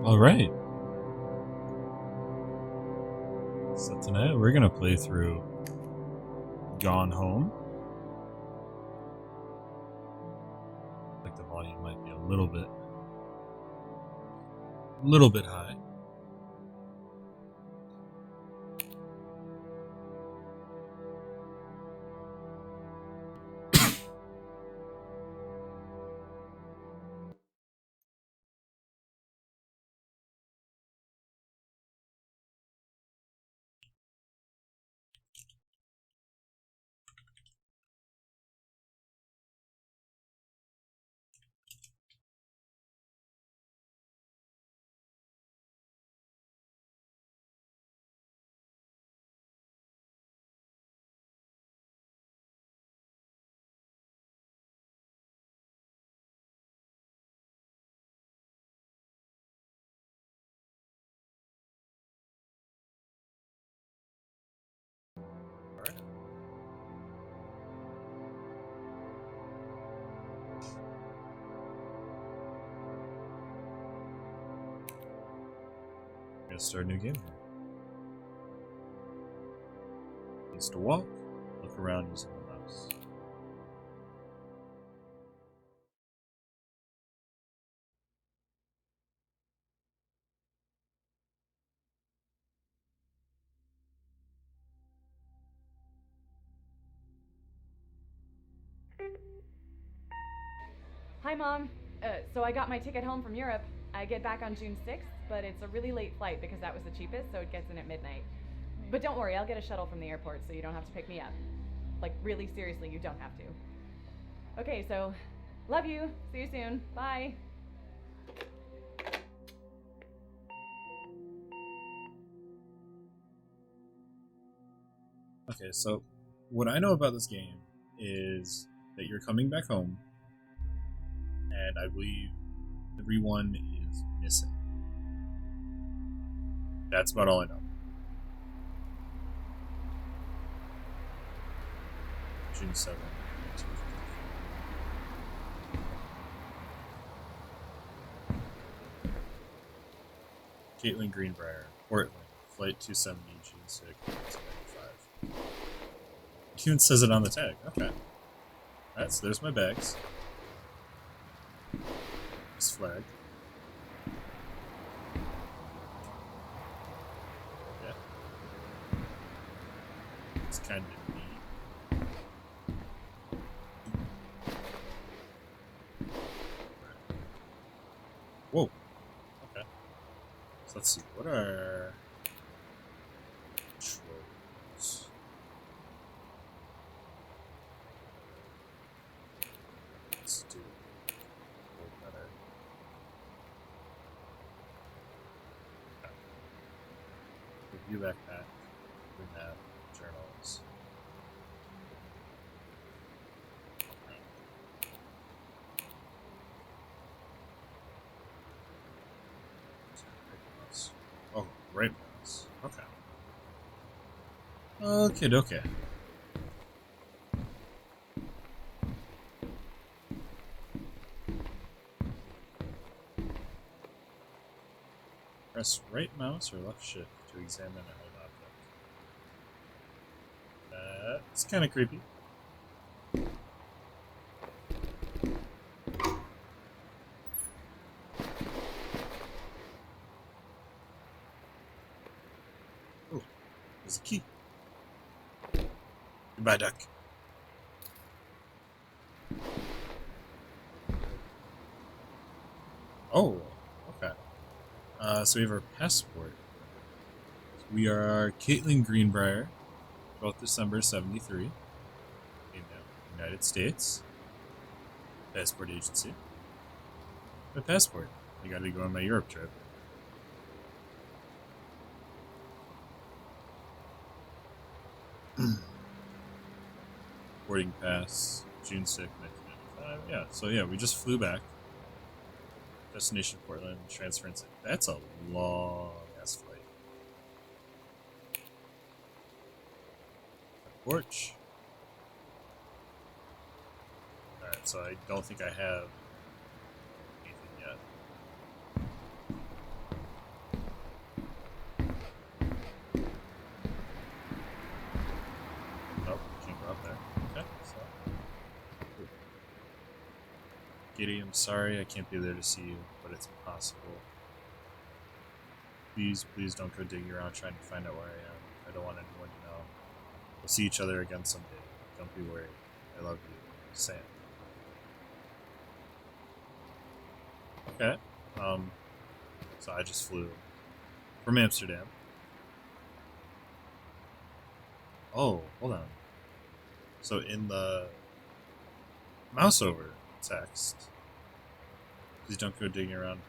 All right. So tonight we're gonna play through Gone Home. I think the volume might be a little bit high. All right. We're gonna start a new game here. Needs to walk, look around using the mouse. Hi, Mom. So I got my ticket home from Europe. I get back on June 6th, but it's a really late flight because that was the cheapest, so it gets in at midnight. But don't worry, I'll get a shuttle from the airport so you don't have to pick me up. Like, really seriously, you don't have to. Okay, so love you. See you soon. Bye. Okay, so what I know about this game is that you're coming back home, and I believe everyone is missing. That's about all I know. June 7th. Caitlin Greenbrier, Portland, Flight 270, June 6th, 1995. It even says it on the tag. Okay. Alright, so there's my bags. This flag. Yeah. It's kind of neat. Whoa. Okay. So let's see. What are controls? Let's do a little better. Okay. Review backpack. Review map. Journals. Oh, right mouse. Okay. Okay. Press right mouse or left shift to examine a held object. That's kind of creepy. Oh, there's a key. Goodbye, duck. Oh, okay. So we have our passport. We are Caitlin Greenbrier, 12th December 73, in the United States. Passport agency. My passport. I gotta go on my Europe trip. Boarding pass, June 6th, 1995. Yeah, so yeah, we just flew back. Destination Portland, transference. That's a long ass flight. Porch. Alright, so I don't think I have anything yet. Giddy, I'm sorry I can't be there to see you, but it's impossible. Please, please don't go digging around trying to find out where I am. I don't want anyone to know. We'll see each other again someday. Don't be worried. I love you. Sam. Okay. So I just flew from Amsterdam. Oh, hold on. So in the mouse over text, please don't go digging around.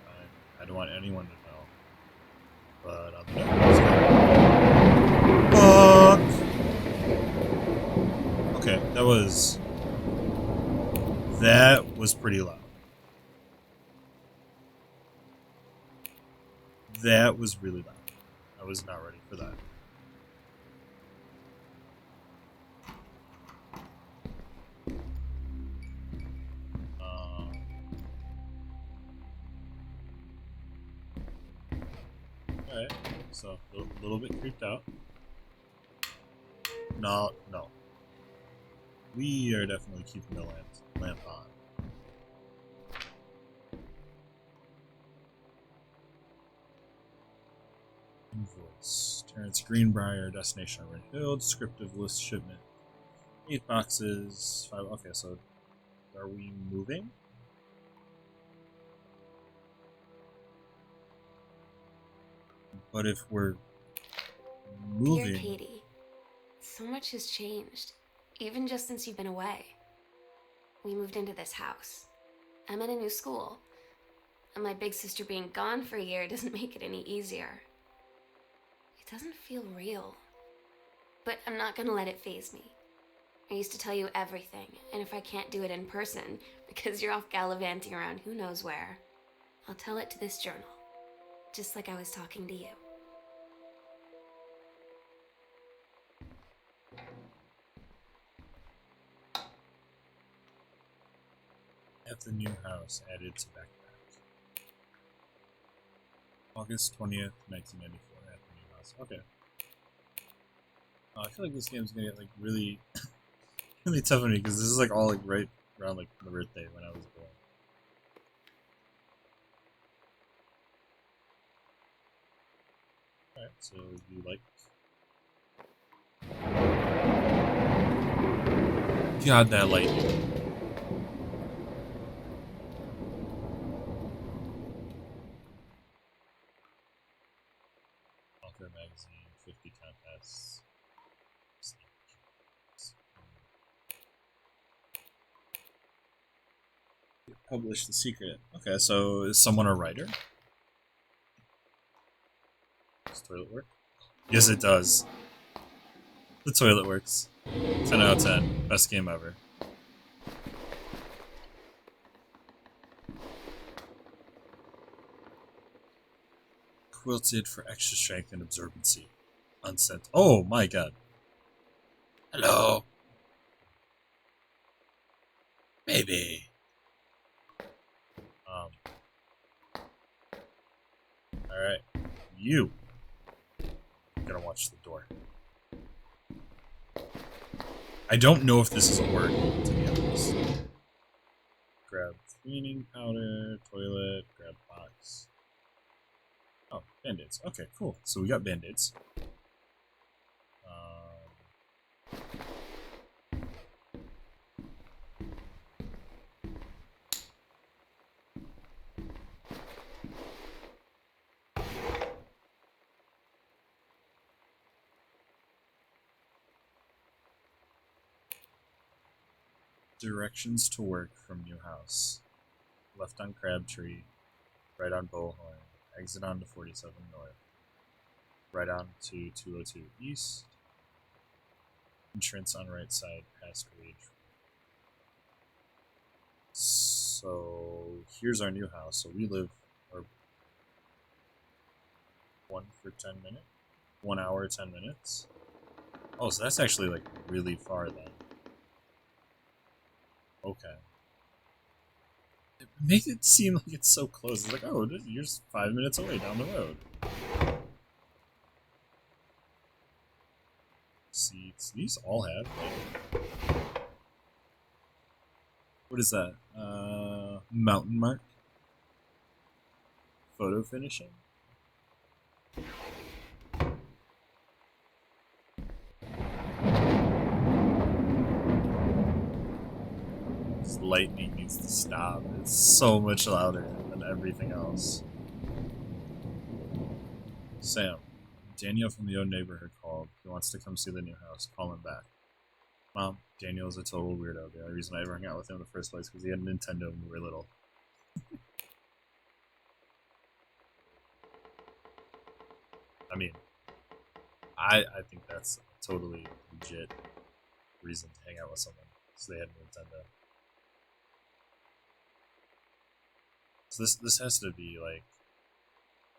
I don't want anyone to know. But on the fuck. Okay, that was pretty loud. That was really loud. I was not ready for that. Alright, so a little bit creeped out. No. We are definitely keeping the lamp on. Invoice. Terrence Greenbrier, destination Red Hill, descriptive list shipment. 8 boxes, 5. Okay, so are we moving? But if we're moving. Dear Katie, so much has changed, even just since you've been away. We moved into this house. I'm in a new school, and my big sister being gone for a year doesn't make it any easier. It doesn't feel real, but I'm not gonna let it faze me. I used to tell you everything, and if I can't do it in person, because you're off gallivanting around who knows where, I'll tell it to this journal, just like I was talking to you. At the new house, added to backpack. August 20th, 1994, at the new house. Okay. I feel like this game's gonna get like really, really tough on me because this is like all like right around like my birthday when I was born. Alright, so you like. God, that lightning. Author magazine, 50 contests. Publish the secret. Okay, so is someone a writer? Does the toilet work? Yes, it does. The toilet works. 10 out of 10. Best game ever. Quilted for extra strength and absorbency. Unsent. Oh my god. Hello. Maybe. Alright. You. I'm gonna watch the door. I don't know if this is a word, to be honest. Grab cleaning powder, toilet, grab box. Oh, band-aids. Okay, cool. So we got band-aids. Directions to work from new house. Left on Crabtree, right on Bullhorn, exit onto 47 North, right on to 202 East, entrance on right side past Wage. So here's our new house. So we live or 1 for 10 minutes, 1 hour 10 minutes. Oh, so that's actually like really far then. Okay. It makes it seem like it's so close. It's like, oh, you're just 5 minutes away down the road. Seats. These all have, like... What is that? Mountain Mark. Photo finishing. This lightning needs to stop. It's so much louder than everything else. Sam, Daniel from the old neighborhood called. He wants to come see the new house. Call him back. Mom, Daniel's a total weirdo. The only reason I ever hung out with him in the first place because he had a Nintendo when we were little. I mean, I think that's a totally legit reason to hang out with someone. So they had a Nintendo. So this has to be like,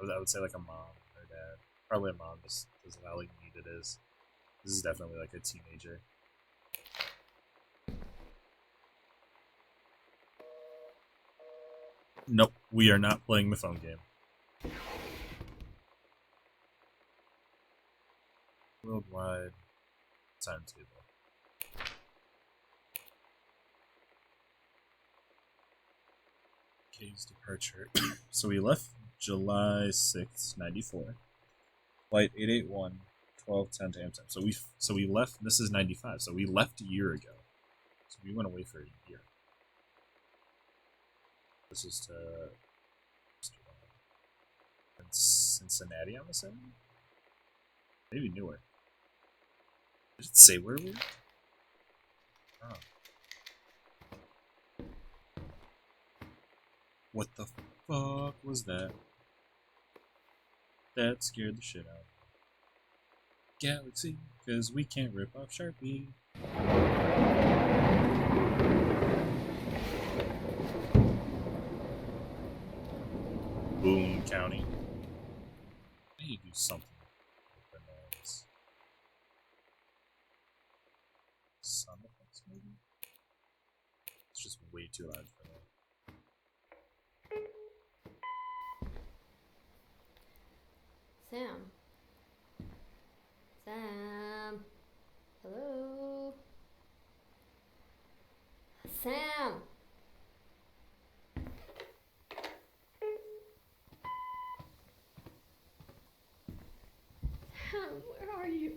I would say like a mom or dad. Probably a mom, just because of how like neat it is. This is definitely like a teenager. Nope, we are not playing the phone game. Worldwide timetable. Kay's departure. So we left July 6th, 94. Flight 881, 12:10 to Amsterdam. So we left. This is 95. So we left a year ago. So we went away for a year. This is to Cincinnati, I'm assuming? Maybe Newark. Did it say where we were? Oh. What the fuck was that? That scared the shit out of me. Galaxy, because we can't rip off Sharpie. Boone County. I need to do something with the noise. Sound effects, maybe? It's just way too loud for that. Sam. Sam. Hello. Sam. Sam, where are you?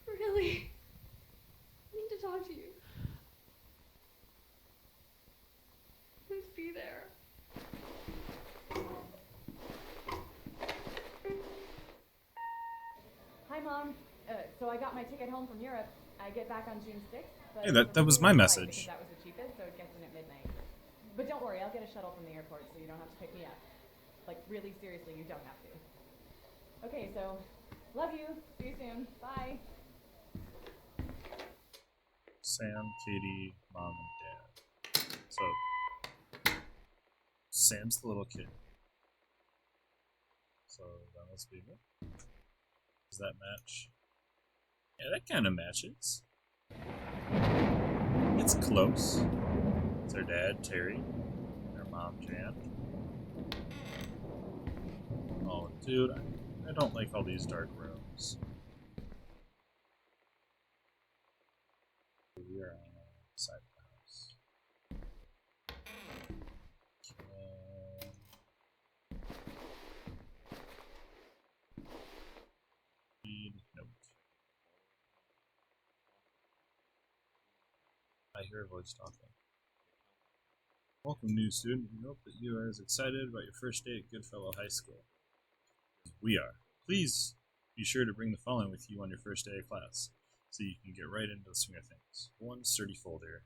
Really? I need to talk to you. Please be there. Hi, Mom. So I got my ticket home from Europe. I get back on June 6th. But Hey, that was my flight message. because that was the cheapest, so it gets in at midnight. But don't worry, I'll get a shuttle from the airport, so you don't have to pick me up. Like, really seriously, you don't have to. Okay, so, love you. See you soon. Bye. Sam, Katie, Mom, and Dad. So, Sam's the little kid. So, that must be it. Does that match? Yeah, that kind of matches. It's close. It's her dad, Terry. Her mom, Jan. Oh, dude, I don't like all these dark rooms. We are on the side of the house. Read note. I hear a voice talking. Welcome, new student. We hope that you are as excited about your first day at Goodfellow High School as we are. Please be sure to bring the following with you on your first day of class, so you can get right into the swing of things. One sturdy folder,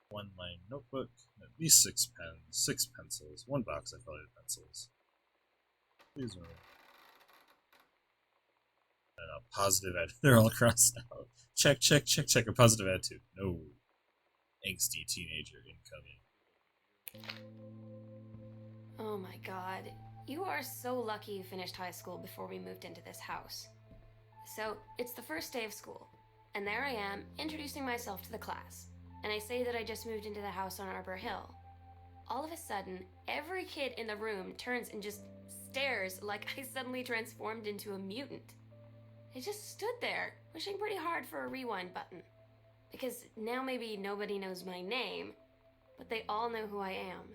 one lined notebook, at least 6 pens, 6 pencils, 1 box of colored pencils. Please remember. And a positive attitude. They're all crossed out. Check, check, check, check. A positive attitude. No. Angsty teenager incoming. Oh my god. You are so lucky you finished high school before we moved into this house. So, it's the first day of school, and there I am, introducing myself to the class, and I say that I just moved into the house on Arbor Hill. All of a sudden, every kid in the room turns and just stares like I suddenly transformed into a mutant. I just stood there, wishing pretty hard for a rewind button. Because now maybe nobody knows my name, but they all know who I am.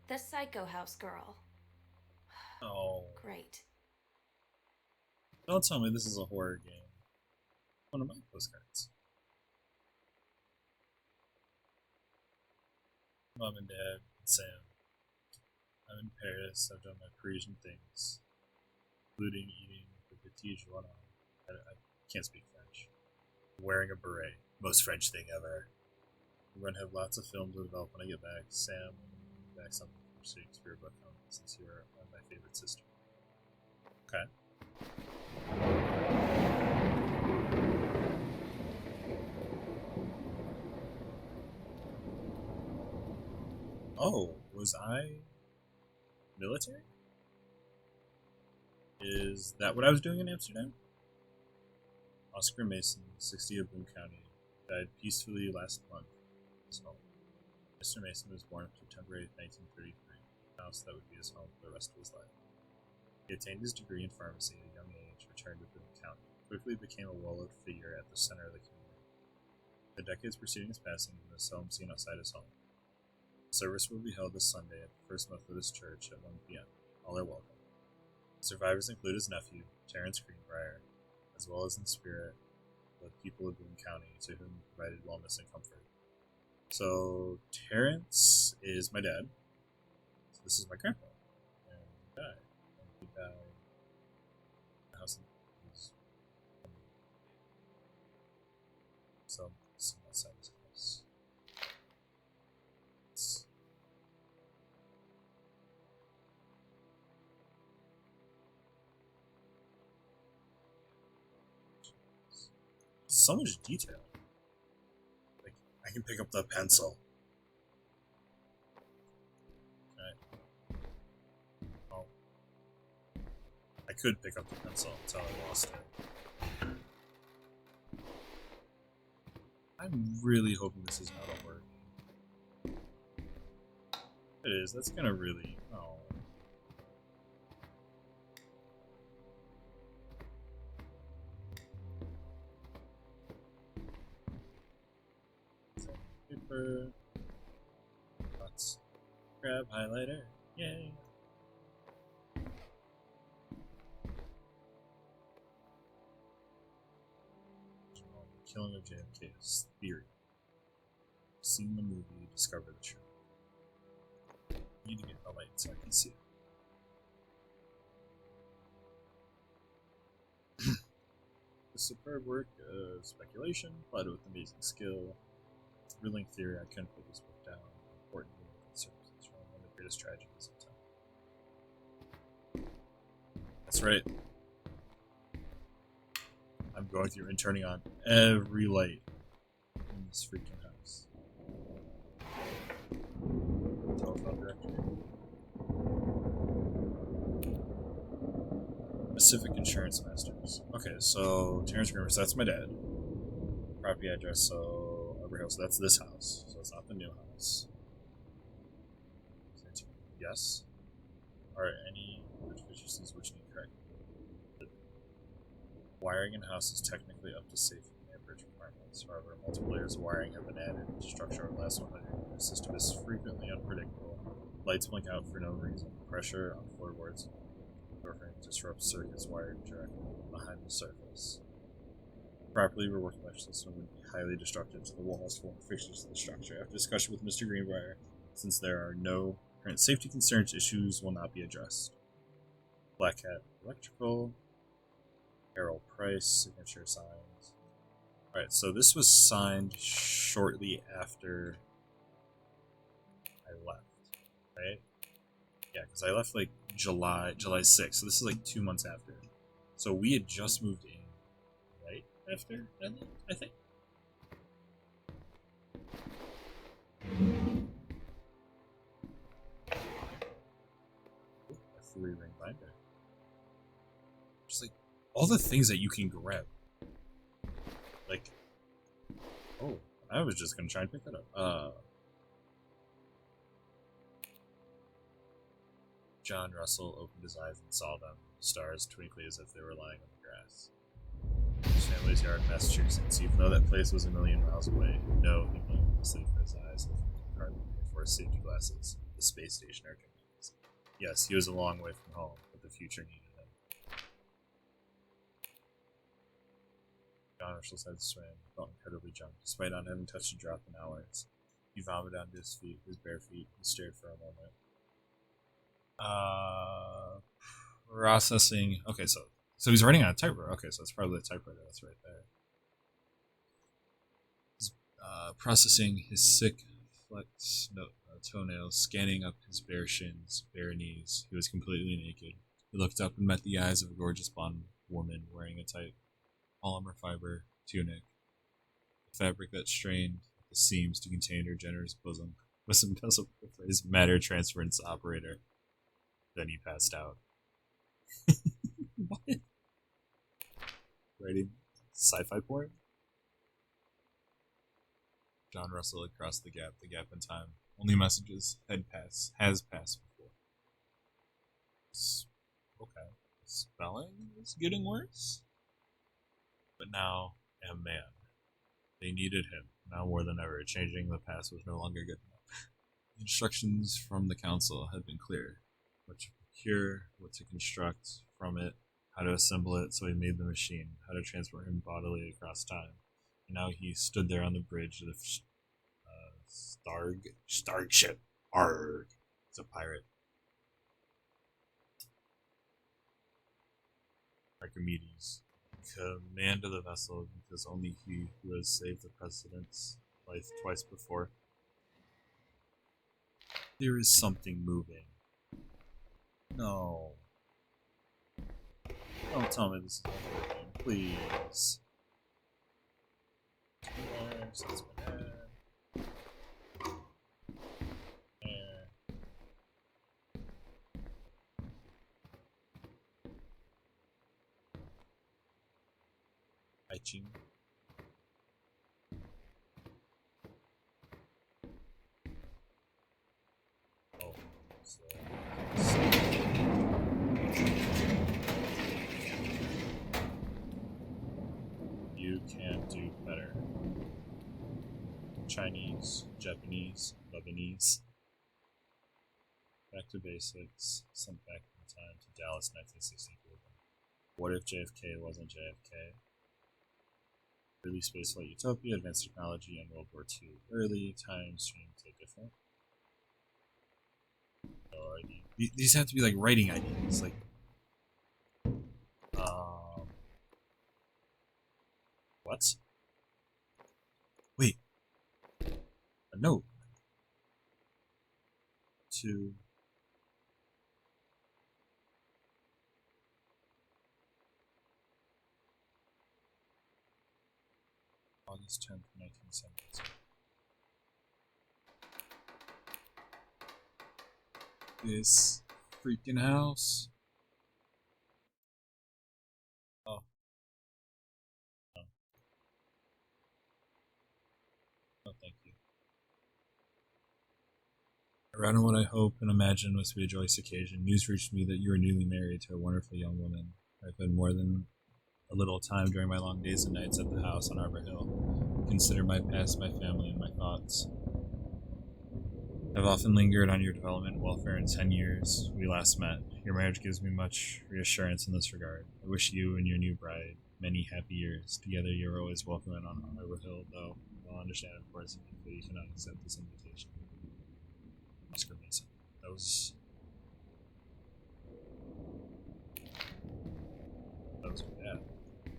The Psycho House girl. Oh. Great. Don't tell me this is a horror game. One of my postcards. Mom and Dad and Sam. I'm in Paris. I've done my Parisian things, including eating the petit journal. I can't speak French. Wearing a beret. Most French thing ever. We're going to have lots of film to develop when I get back. Sam, back something from Shakespeare book on since you are one of my favorite sisters. Okay. Oh, was I military? Is that what I was doing in Amsterdam? Oscar Mason, 60 of Boone County, died peacefully last month. His home. Mr. Mason was born September 8, 1933, a house that would be his home for the rest of his life. He attained his degree in pharmacy at a young age, returned to Boone County, quickly became a well-loved figure at the center of the community. The decades preceding his passing, he was seldom seen outside his home. The service will be held this Sunday at the First Methodist Church at 1 p.m. All are welcome. Survivors include his nephew, Terrence Greenbrier, as well as in spirit the people of Boone County to whom he provided wellness and comfort. So Terrence is my dad. So this is my grandpa. And he died. And he died in the house in his so outside his house. So much detail. Like, I can pick up the pencil. Okay. Oh. I could pick up the pencil until I lost it. I'm really hoping this is not a horror game. It is. That's gonna really. Oh. Paper. Let's grab highlighter. Yay. Killing of JFK's theory. Seen the movie, discover the truth. Need to get the light so I can see it. The superb work of speculation, plotted with amazing skill. Thrilling theory, I couldn't put this book down. Importantly, it serves as one of the greatest tragedies of time. That's right. I'm going through and turning on every light in this freaking house. Telephone directory. Pacific Insurance Masters. Okay, so Terrence Grimmers, that's my dad. Property address, so Arbor Hill, so that's this house. So it's not the new house. Yes. Are any deficiencies which need correcting? Wiring in house is technically up to safety and average requirements. However, multiple layers of wiring have been added to structure over the last 100 years. The system is frequently unpredictable. Lights blink out for no reason. Pressure on floorboards disrupts circuits wired directly behind the surface. Properly reworked mesh system would be highly destructive to the walls, form fixtures of the structure. After discussion with Mr. Greenbrier, since there are no current safety concerns, issues will not be addressed. Black Hat Electrical. Errol Price, signature signs. Alright, so this was signed shortly after I left, right? Yeah, because I left like July 6th, so this is like 2 months after. So we had just moved in, right after, I think. A 3-ring binder. Just like all the things that you can grab. Like, oh, I was just gonna try and pick that up. John Russell opened his eyes and saw them, stars twinkling as if they were lying on the grass. Family's Yard, Massachusetts. Even though that place was a million miles away, no, he blinked from sleep for his eyes lifted from the carbon Air Force safety glasses. The space station air conditioners. Yes, he was a long way from home, but the future needed him. John Russell's head swam. He felt incredibly drunk, despite not having touched a drop in hours. He vomited onto his feet, his bare feet. He stared for a moment. Processing. Okay, so he's writing on a typewriter. Okay, so it's probably the typewriter that's right there. He's processing his sick, flexed toenails, scanning up his bare shins, bare knees. He was completely naked. He looked up and met the eyes of a gorgeous blonde woman wearing a tight polymer fiber tunic, a fabric that strained at the seams to contain her generous bosom. Wisdom tells the phrase matter transference operator. Then he passed out. What? Writing sci-fi porn? John Russell had crossed the gap in time. Only messages has passed before. Okay. Spelling is getting worse. But now, am man. They needed him, now more than ever. Changing the past was no longer good enough. The instructions from the council had been clear. What to procure, what to construct from it, how to assemble it, so he made the machine, how to transport him bodily across time. And now he stood there on the bridge of the Starship. Arg. He's a pirate. Archimedes. Command of the vessel, because only he who has saved the president's life twice before. There is something moving. No. Don't tell me this is not working, please. Ching. Oh, so. You can do better. Chinese, Japanese, Lebanese. Back to basics. Sent back in time to Dallas, 1963. What if JFK wasn't JFK? Early spaceflight utopia, advanced technology, and World War II. Early time streams are different. Oh, these have to be like writing ideas, like what? Wait, a note to August 10th, 1972. This freaking house. Oh. No. No, thank you. I read on what I hope and imagine must be a joyous occasion. News reached me that you are newly married to a wonderful young woman. I've had more than a little time during my long days and nights at the house on Arbor Hill. Consider my past, my family, and my thoughts. I've often lingered on your development and welfare in 10 years we last met. Your marriage gives me much reassurance in this regard. I wish you and your new bride many happy years. Together you're always welcome on Arbor Hill, though I'll understand, of course, if you cannot accept this invitation. Oscar Mason. That was her dad.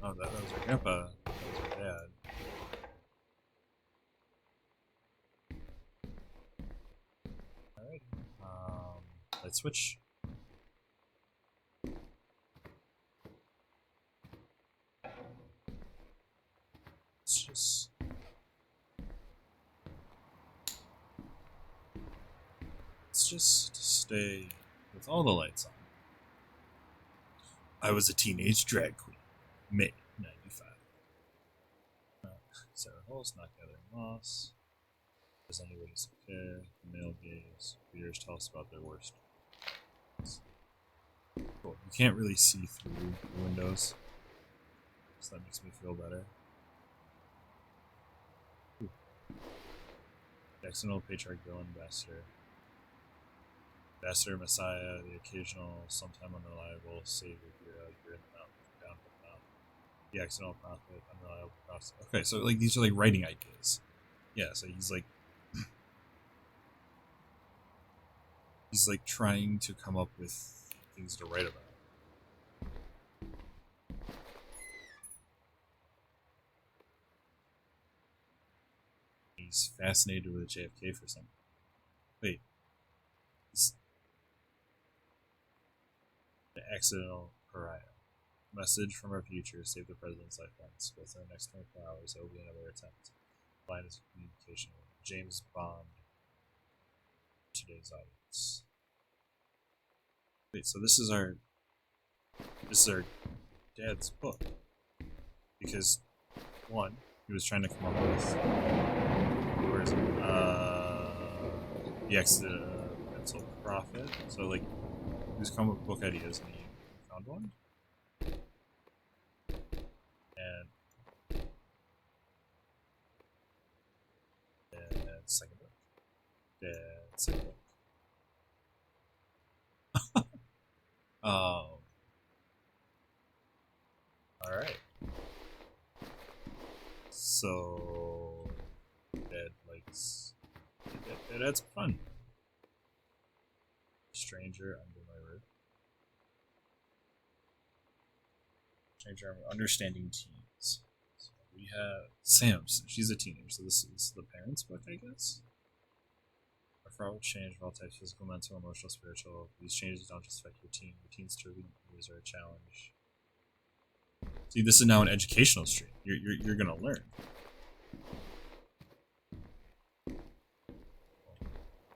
Oh, that was her grandpa. That was her dad. Alright. Light switch. Let's just stay with all the lights on. I was a teenage drag queen. May 95. Sarah Hulse, not gathering moss. Does anybody care? The male gaze. Readers tell us about their worst. Cool. You can't really see through the windows. So that makes me feel better. Ooh. The accidental patriarch villain Vaster. Vaster Messiah, the occasional, sometime unreliable savior hero. You're in the mountain, down for the mountain. The accidental prophet, unreliable prophet. Okay, so like these are like writing ideas. Yeah, so he's like trying to come up with things to write about. He's fascinated with JFK for some. Wait, the accidental pariah. Message from our future: save the president's life once. Within the next 24 hours, there will be another attempt. Line is communication with James Bond. Today's audience. Wait, so this is our dad's book, because one, he was trying to come up with, where is it? The accidental prophet. So like, he was coming up with book ideas and he found one. And second book. Second book. Alright. So Dad likes that's fun. Stranger under my roof. Stranger understanding teens. So we have Sam. She's a teenager, so this is the parents' book, I guess. Our fraud will change of all types: physical, mental, emotional, spiritual. These changes don't just affect your teen. Your teen's turbulent years are a challenge. See, this is now an educational stream. You're gonna learn.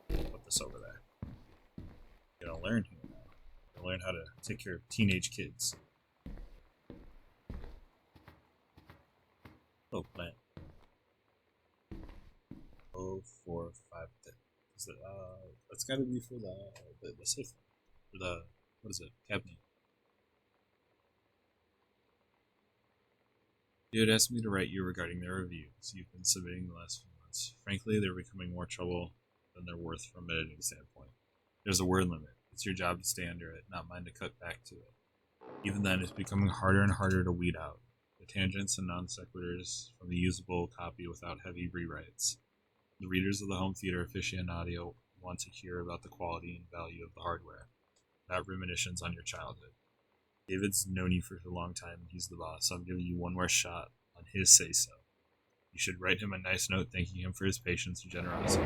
Put this over there. You're gonna learn here now. You're gonna learn how to take care of teenage kids. Oh, plant. 045. Is it? That's got to be for the safe. For the, what is it? Cabinet. You had asked me to write you regarding their reviews you've been submitting the last few months. Frankly, they're becoming more trouble than they're worth from an editing standpoint. There's a word limit. It's your job to stay under it, not mine to cut back to it. Even then, it's becoming harder and harder to weed out the tangents and non sequiturs from the usable copy without heavy rewrites. The readers of the home theater aficionado want to hear about the quality and value of the hardware, not reminiscence on your childhood. David's known you for a long time and he's the boss, so I'm giving you one more shot on his say-so. You should write him a nice note thanking him for his patience and generosity.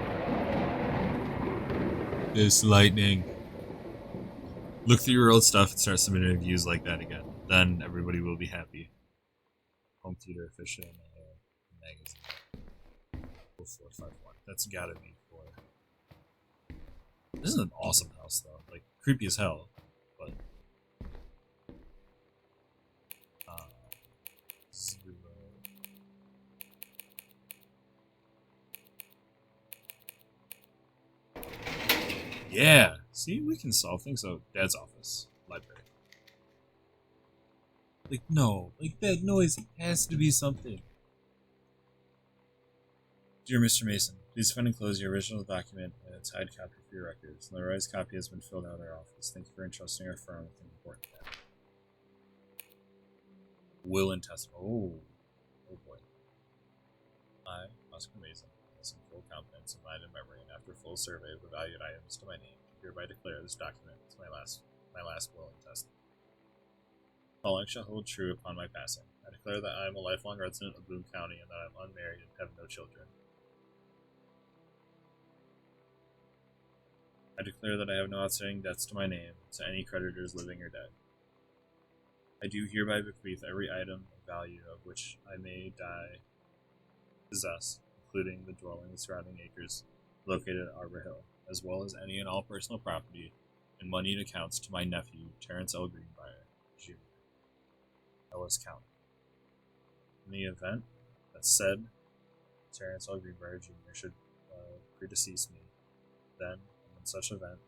This lightning. Look through your old stuff and start submitting reviews like that again. Then everybody will be happy. Home theater aficionado magazine. 451. That's gotta be for. This is an awesome house though. Like creepy as hell, but zero. Yeah. See, we can solve things. So, Dad's office, library. Like no, like that noise has to be something. Dear Mr. Mason, please find and close your original document and its hide copy for your records. Leroy's copy has been filled out in our office. Thank you for entrusting our firm with an important matter. Will and testimony. Oh boy. I, Oscar Mason, in full confidence in mind and memory, and after full survey of the valued items to my name, hereby declare this document as my last will and testament. Following shall hold true upon my passing. I declare that I am a lifelong resident of Boone County and that I am unmarried and have no children. I declare that I have no outstanding debts to my name, to any creditors living or dead. I do hereby bequeath every item of value of which I may die possess, including the dwelling and surrounding acres located at Arbor Hill, as well as any and all personal property and moneyed accounts to my nephew, Terrence L. Greenbrier, Jr., Ellis County. In the event that said Terrence L. Greenbrier, Jr. should predecease me, then, in such event,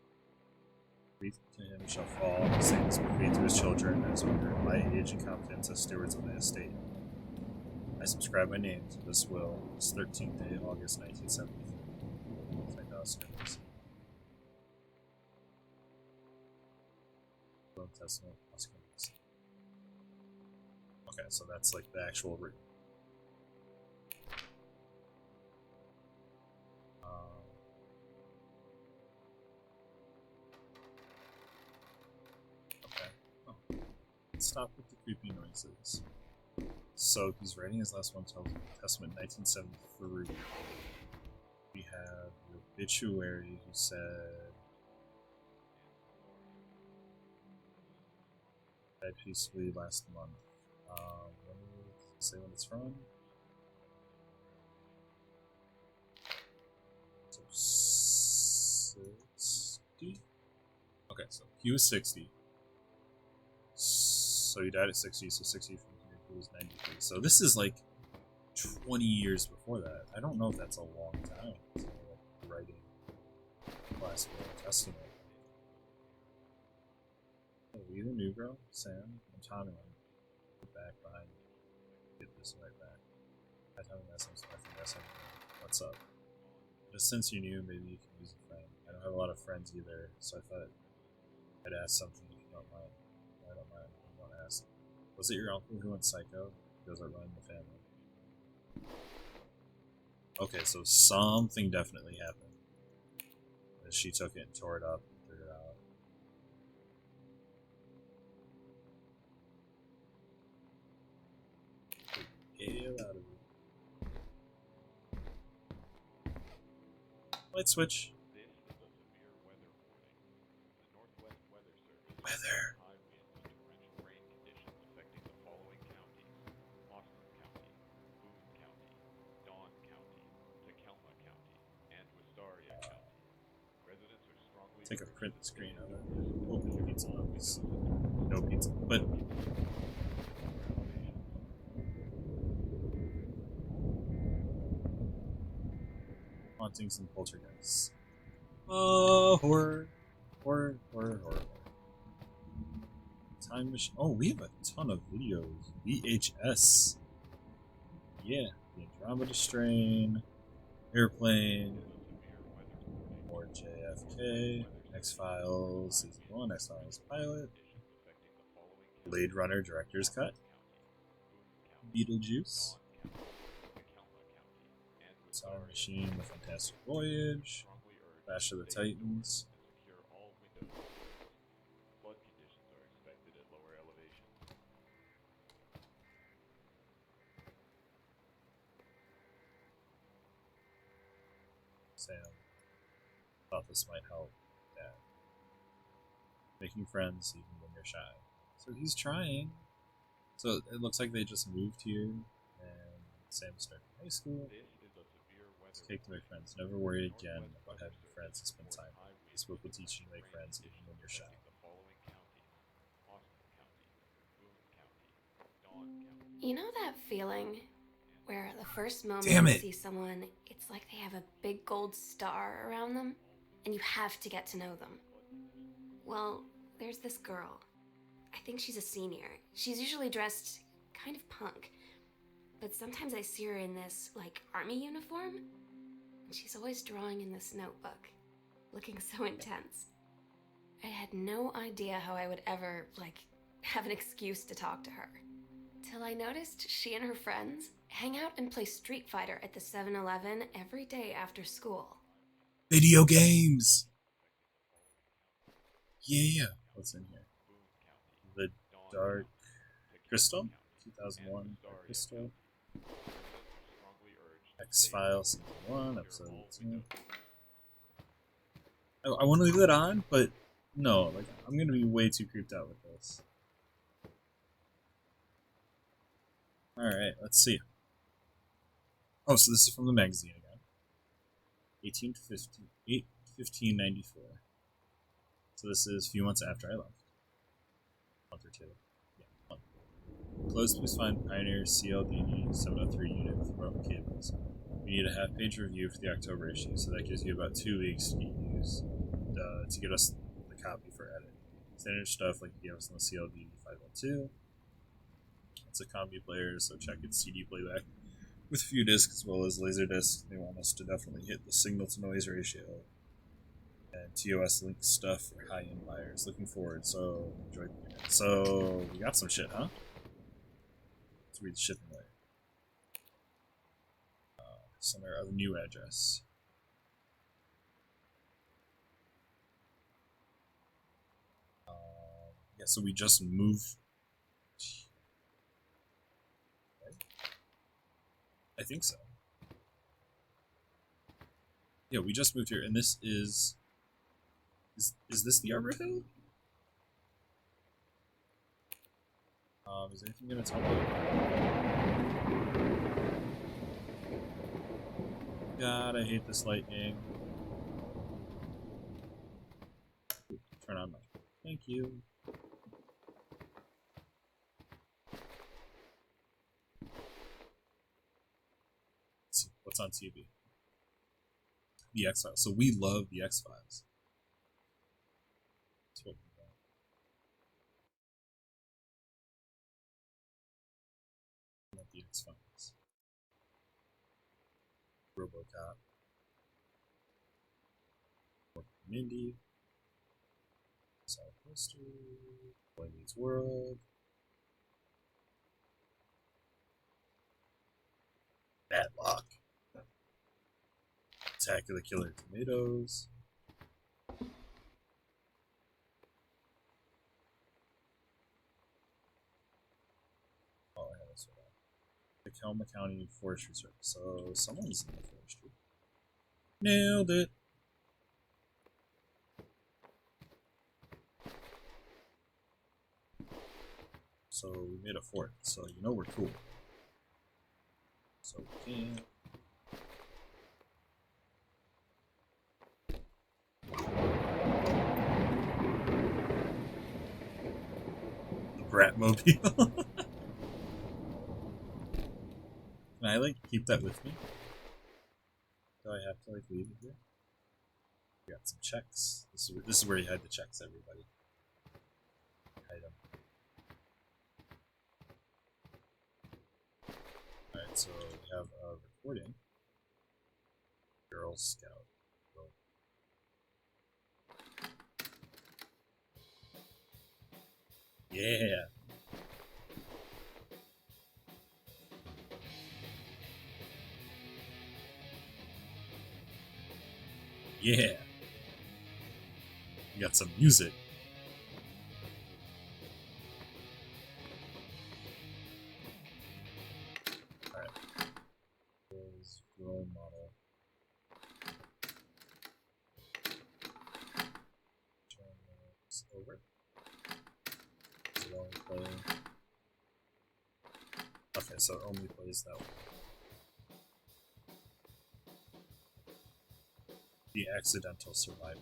Bequeathed to him shall fall, the same is bequeathed to his children, as under my age and competence as stewards of the estate. I subscribe my name to this will, this 13th day, August 1973. St. Oscars. Will and Testament, Oscars. Okay, so that's like the actual written. Okay. Oh. Let's stop with the creepy noises. So he's writing his last one, Testament 1973. We have the obituary who said, died peacefully last month. Let me say when it's from. So 60. Okay, so he was 60. So he died at 60. So 60 from here, he was 93. So this is like 20 years before that. I don't know if that's a long time to like writing last will and testament. Are we the new girl? Sam? I'm Tommy. Get back behind me. Get this right back. Hi, Tommy. That's what's up? Just since you're new, maybe you can use a friend. I don't have a lot of friends either, so I thought I'd ask something if you don't mind. I don't mind. I want to ask. Was it your uncle who went psycho? He goes running the family. Okay, so something definitely happened. She took it and tore it up and threw it out. Get out of here. Light switch. This is a severe weather warning. The Northwest Weather Service Weather. high winds and torrential rain conditions affecting the following counties: Austin County, Boone County, Dawn County, Tacoma County, and Wistaria County. Residents are strongly Take a urged print to screen stay of it. indoors Open with pizza windows box. and No pizza, but lower elevations. hauntings and poltergeists. Oh, horror. Horror. Time machine. Oh, we have a ton of videos. VHS. Yeah. The Andromeda Strain. Airplane. More JFK. X-Files Season 1. X-Files Pilot. Blade Runner Director's Cut. Beetlejuice. Time Machine, The Fantastic Voyage, Clash of the Titans. Flood conditions are expected at lower elevations. Sam thought this might help. Dad. Making friends even when you're shy. So he's trying. So it looks like they just moved here, and Sam started high school. This is a severe weather Take to make friends. Never worry again about having friends to spend time with. This book will teach you to make friends even when you're shy. the following counties: Austin County, Boone County, Dawn County. You know that feeling where the first moment Damn you it. see someone, it's like they have a big gold star around them, and you have to get to know them? Well, there's this girl. I think she's a senior. She's usually dressed kind of punk, but sometimes I see her in this, like, army uniform, and she's always drawing in this notebook, looking so intense. I had no idea how I would ever, like, have an excuse to talk to her. Till I noticed she and her friends hang out and play Street Fighter at the 7-Eleven every day after school. Video games! Yeah. What's in here? The Dark Crystal? 2001 Dark Crystal. X-Files Season 1, Episode 2. I want to leave that on, but no, like I'm gonna be way too creeped out with this. Alright, let's see. Oh, so this is from the magazine again. 1594. So this is a few months after I left. Month or two. Yeah, month. Closed, please find Pioneer CLDD 703 unit with broken cables. We need a half-page review for the October issue, so that gives you about 2 weeks to get used to get us the copy for Standard stuff like games on the CLD 512. It's a combi player, so check its CD playback with a few discs as well as laser discs. They want us to definitely hit the signal to noise ratio. And TOS link stuff for high end buyers. Looking forward, so enjoy the unit. So we got some shit, huh? Let's read the shipping layer. Send our other new address. Yeah, so we just moved. I think so. Yeah, we just moved here, and this is this the Arbor Hill? Is anything gonna tell me? God, I hate this lightning. Turn on my. Thank you. Let's see what's on TV. The X-Files. So we love the X-Files. That's what we want. The X-Files. RoboCop. Mindy. South Poster. Boy Meets World. Bad Luck. Attack of the Killer Tomatoes. Oh, I have this one. The Kelma County Forestry Service. So someone's in the forestry. Nailed it. So we made a fort. So you know we're cool. So we can. The Bratmobile. Can I like keep that with me? Do I have to like leave it here? We got some checks. This is where you had the checks, everybody. Item. Alright, so we have a recording. Girl Scout. Girl. Yeah. Yeah. We got some music. Alright. There's role model. Turn this over. So it only play. Okay, so it only plays that one. The Accidental Survivor.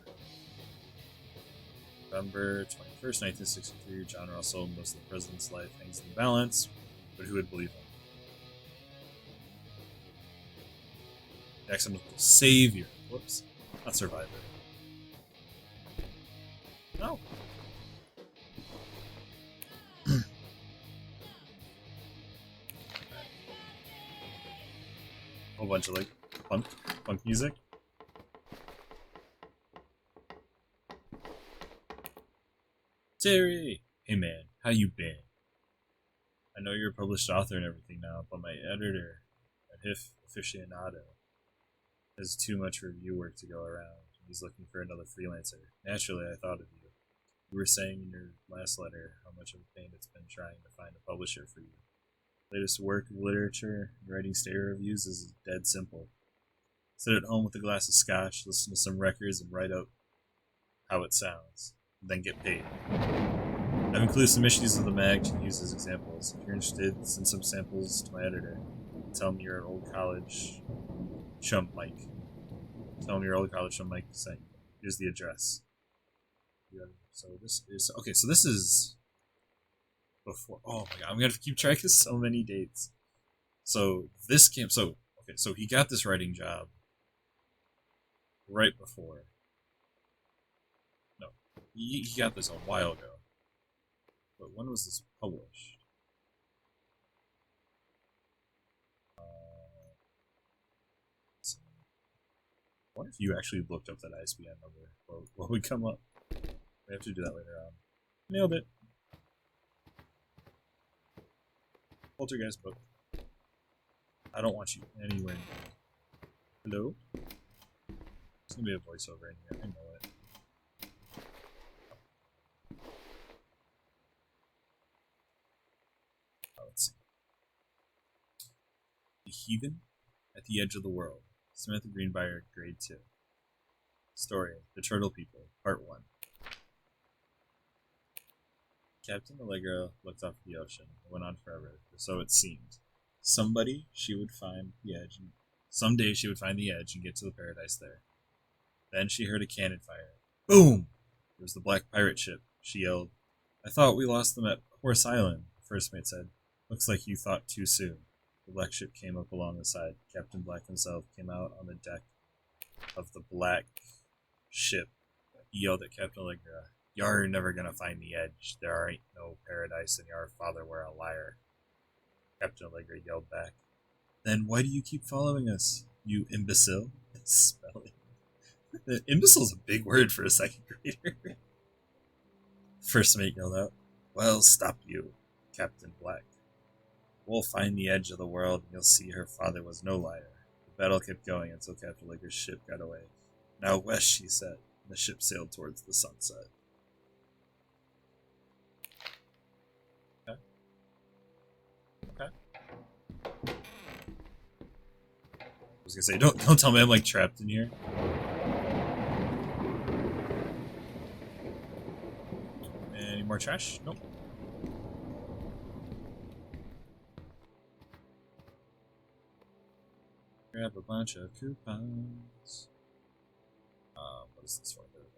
November 21st, 1963, John Russell, most of the president's life hangs in the balance, but who would believe him? The Accidental Savior. Whoops. Not Survivor. No. Whole bunch of like funk music. Terry! Hey man, how you been? I know you're a published author and everything now, but my editor at HIF Aficionado has too much review work to go around. He's looking for another freelancer. Naturally, I thought of you. You were saying in your last letter how much of a pain it's been trying to find a publisher for you. Latest work of literature, writing stereo reviews is dead simple. Sit at home with a glass of scotch, listen to some records, and write out how it sounds. Then get paid. I've included some issues of the mag to use as examples. If you're interested, send some samples to my editor. Tell him you're an old college chum Mike. Tell him your old college chum Mike sent you. Here's the address. So this is okay. So this is before. Oh my god, I'm gonna have to keep track of so many dates. So this came. So okay. So he got this writing job right before. He got this a while ago. But when was this published? I wonder if you actually looked up that ISBN number. What would come up? We have to do that later on. Nailed it. Poltergeist book. I don't want you anywhere near. Hello? There's gonna be a voiceover in here. I know it. Let's see. The Heathen at the Edge of the World. Samantha Greenbrier, Grade 2. Story: The Turtle People, Part 1. Captain Allegra looked off the ocean. It went on forever, or so it seemed. Someday she would find the edge and get to the paradise there. Then she heard a cannon fire. Boom! It was the black pirate ship. She yelled, "I thought we lost them at Horse Island," the first mate said. "Looks like you thought too soon." The black ship came up along the side. Captain Black himself came out on the deck of the black ship. He yelled at Captain Allegra, "You're never gonna find the edge. There ain't no paradise, and your father were a liar." Captain Allegra yelled back, "Then why do you keep following us, you imbecile?" Spelling. Imbecile's a big word for a second grader. First mate yelled out, "Well, stop you, Captain Black. We'll find the edge of the world, and you'll see her father was no liar." The battle kept going until Captain Allegra's ship got away. "Now west," she said, and the ship sailed towards the sunset. Okay. I was gonna say, don't tell me I'm like trapped in here. Any more trash? Nope. Grab a bunch of coupons. What is this for? There we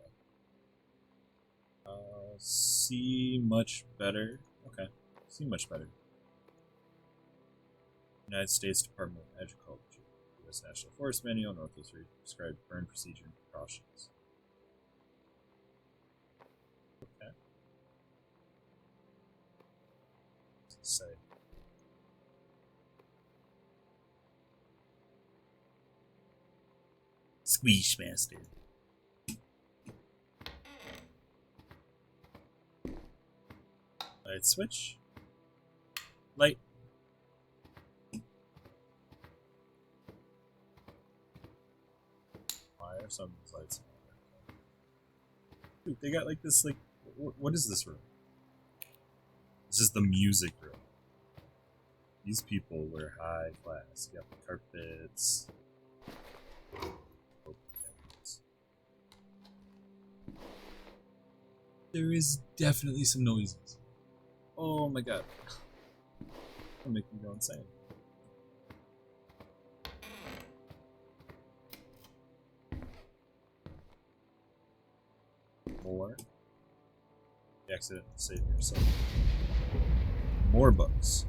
go. See much better. Okay. See much better. United States Department of Agriculture. U.S. National Forest Manual, Northwest prescribed burn procedure and precautions. Okay. What's it say? Squeeze Master. Light switch. Light. Why are some of these lights? Dude, they got like this, like, what is this room? This is the music room. These people were high class. You got the carpets. There is definitely some noises. Oh my god. That'll make me go insane. More. The accident save yourself. More books.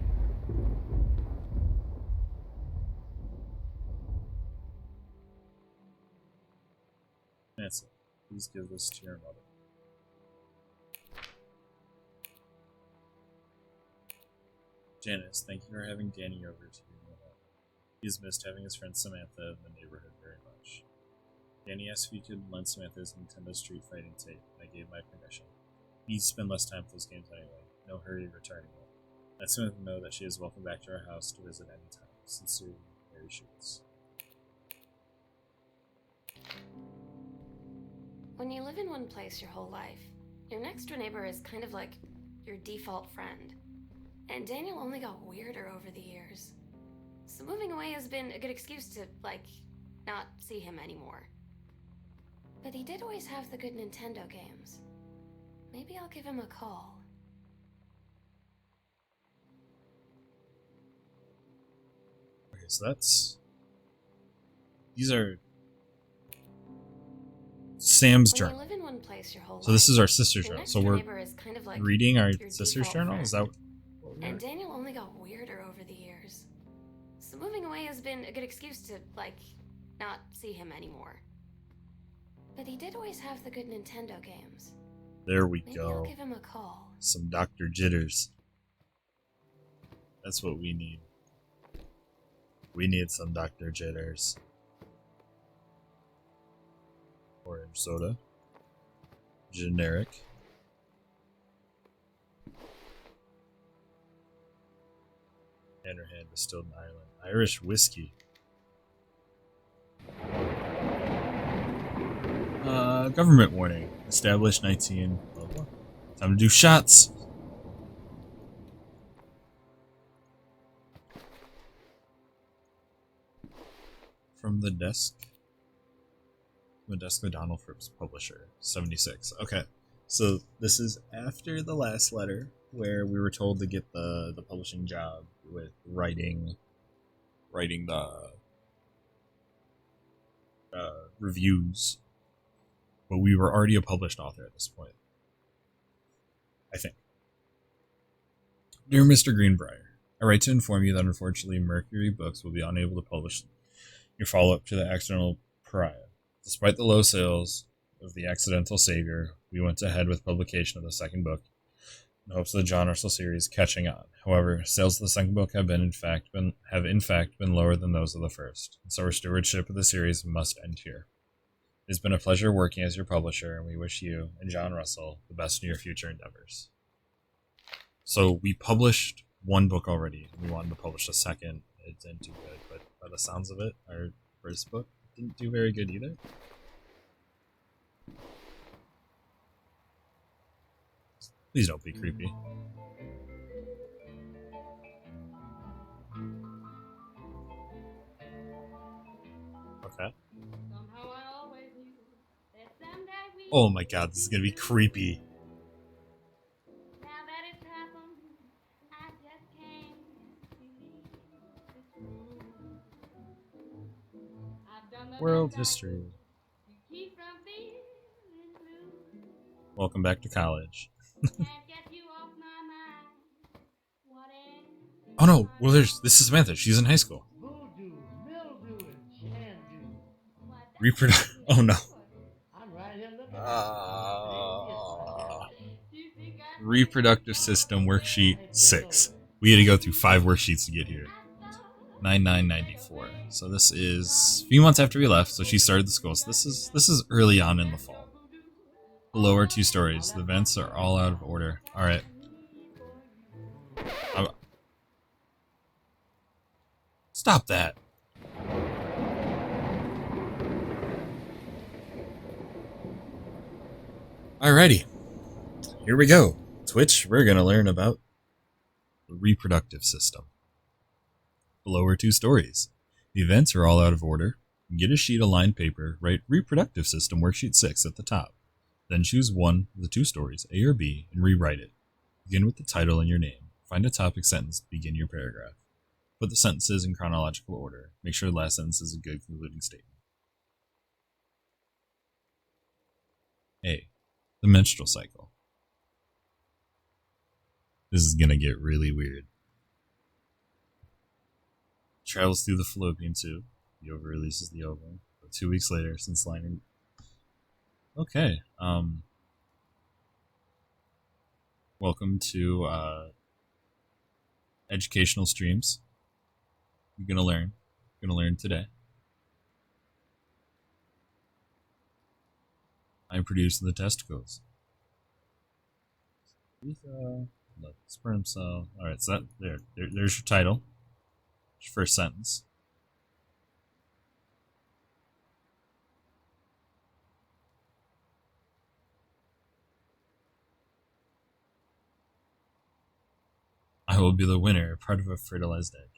Nancy, please give this to your mother. Janice, thank you for having Danny over to your new home. He has missed having his friend Samantha in the neighborhood very much. Danny asked if he could lend Samantha his Nintendo Street Fighting tape, and I gave my permission. He needs to spend less time with those games anyway. No hurry returning it. Let Samantha know that she is welcome back to our house to visit any time. Sincerely, Mary Schutz. When you live in one place your whole life, your next door neighbor is kind of like your default friend. And Daniel only got weirder over the years. So moving away has been a good excuse to, like, not see him anymore. But he did always have the good Nintendo games. Maybe I'll give him a call. Okay, so that's... These are... Sam's When journal. you live in one place your whole So this life, is our sister's your journal. next So door we're neighbor is kind of like reading our your sister's default journal? friend. Is that what we're And Daniel only got weirder over the years. So moving away has been a good excuse to, like, not see him anymore. But he did always have the good Nintendo games. There we Maybe I'll go. give him a call. Some Dr. Jitters. That's what we need. We need some Dr. Jitters. Orange soda. Generic. Hanrahan distilled in Ireland. Irish whiskey. Government warning. Established 19. Time to do shots. From the desk. From the desk of Donald Phipps, publisher. 76. Okay. So this is after the last letter where we were told to get the publishing job with writing the reviews, but we were already a published author at this point, I think. Dear Mr. Greenbrier, I write to inform you that unfortunately Mercury Books will be unable to publish your follow-up to The Accidental Pariah. Despite the low sales of The Accidental Savior, we went ahead with publication of the second book in hopes of the John Russell series catching on. However, sales of the second book have in fact been lower than those of the first, and so our stewardship of the series must end here. It has been a pleasure working as your publisher, and we wish you and John Russell the best in your future endeavors. So we published one book already. We wanted to publish a second. It didn't do good, but by the sounds of it, our first book didn't do very good either. Please don't be creepy. Okay. Oh my god, this is gonna be creepy. World history. Welcome back to college. Oh no, well this is Samantha, she's in high school. Oh no. Reproductive system worksheet 6. We had to go through 5 worksheets to get here. 9994. So this is a few months after we left, so she started the school. So this is early on in the fall. Below are 2 stories. The vents are all out of order. Alright. Stop that. Alrighty. Here we go. Twitch, we're going to learn about the reproductive system. Below are 2 stories. The events are all out of order. Get a sheet of lined paper, write Reproductive System Worksheet 6 at the top. Then choose one of the 2 stories, A or B, and rewrite it. Begin with the title and your name. Find a topic sentence to begin your paragraph. Put the sentences in chronological order. Make sure the last sentence is a good concluding statement. A. The menstrual cycle. This is gonna get really weird. Travels through the fallopian tube. The ova releases the ovum. 2 weeks later, since lining. Okay. Welcome to educational streams. You're gonna learn. You're gonna learn today. I'm producing the testicles. Sperm cell. Alright, so there's your title. Your first sentence. I will be the winner, part of a fertilized egg.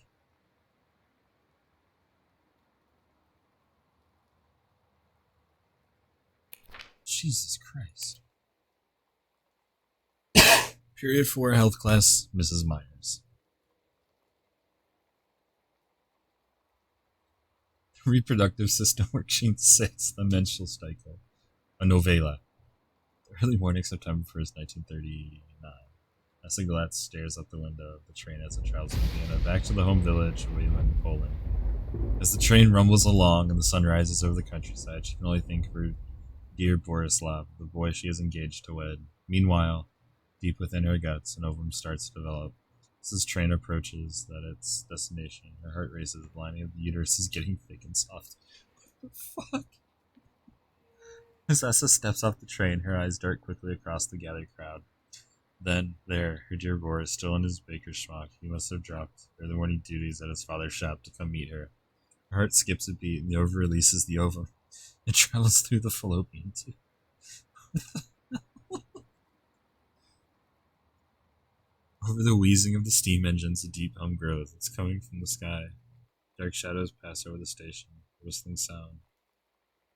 Jesus Christ. Period 4, health class, Mrs. Myers. Reproductive system worksheet 6, the menstrual cycle. A novella. Early morning, September 1st, 1939. Asa Glatz stares out the window of the train as it travels from Vienna back to the home village of Wayland, Poland. As the train rumbles along and the sun rises over the countryside, she can only think of her dear Borislav, the boy she is engaged to wed. Meanwhile, deep within her guts, an ovum starts to develop. As this train approaches its destination, her heart races, the lining of the uterus is getting thick and soft. What the fuck? As Essa steps off the train, her eyes dart quickly across the gathered crowd. Then, there, her dear Boris, still in his baker's smock. He must have dropped early morning duties at his father's shop to come meet her. Her heart skips a beat, and the ovum releases the ovum. It travels through the fallopian tube. Over the wheezing of the steam engines, a deep hum grows. It's coming from the sky. Dark shadows pass over the station. A whistling sound.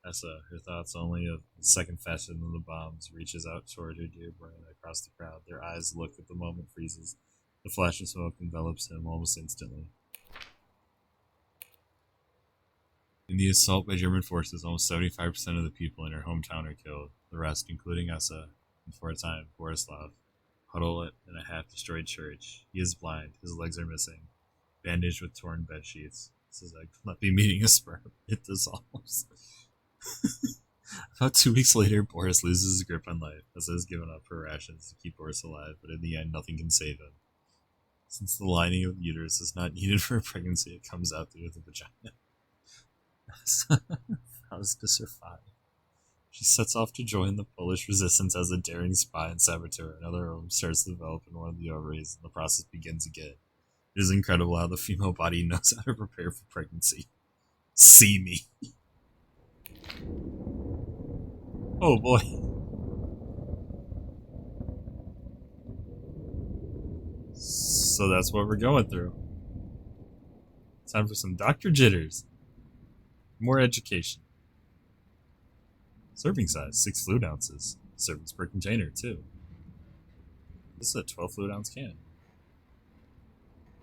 Essa, her thoughts only a second faster than the bombs, reaches out toward her dear Brian across the crowd. Their eyes look at the moment freezes. The flash of smoke envelops him almost instantly. In the assault by German forces, almost 75% of the people in her hometown are killed. The rest, including Essa, and for a time, Borislav, huddle in a half-destroyed church. He is blind. His legs are missing. Bandaged with torn bed sheets. His egg will not be meeting a sperm. It dissolves. About 2 weeks later, Boris loses his grip on life. Essa has given up her rations to keep Boris alive, but in the end, nothing can save him. Since the lining of the uterus is not needed for a pregnancy, it comes out through the vagina. Essa vows to survive. She sets off to join the Polish resistance as a daring spy and saboteur. Another ovum starts to develop in one of the ovaries, and the process begins again. It is incredible how the female body knows how to prepare for pregnancy. See me. Oh boy. So that's what we're going through. Time for some Dr. Jitters. More education. Serving size, 6 fluid ounces. Servings per container, too. This is a 12 fluid ounce can.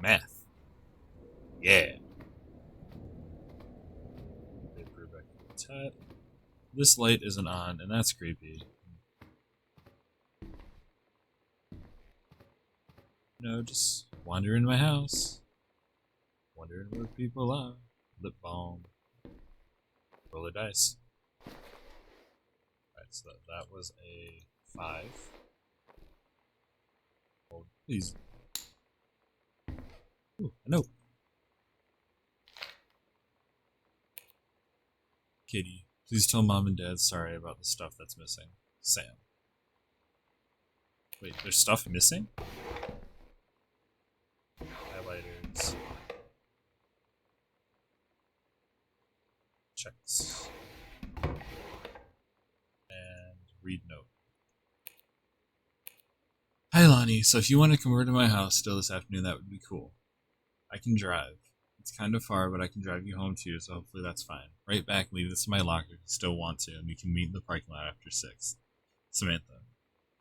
Math. Yeah. This light isn't on, and that's creepy. Just wandering in my house. Wondering where people are. Lip balm. Roll a dice. Alright, so that was a 5. Oh, please. Ooh, a note. Kitty, please tell Mom and Dad sorry about the stuff that's missing. Sam. Wait, there's stuff missing? Highlighters. Checks. And read note. Hi Lonnie, so if you want to come over to my house still this afternoon, that would be cool. I can drive. It's kind of far, but I can drive you home too, so hopefully that's fine. Right back, leave this in my locker if you still want to, and we can meet in the parking lot after 6. Samantha.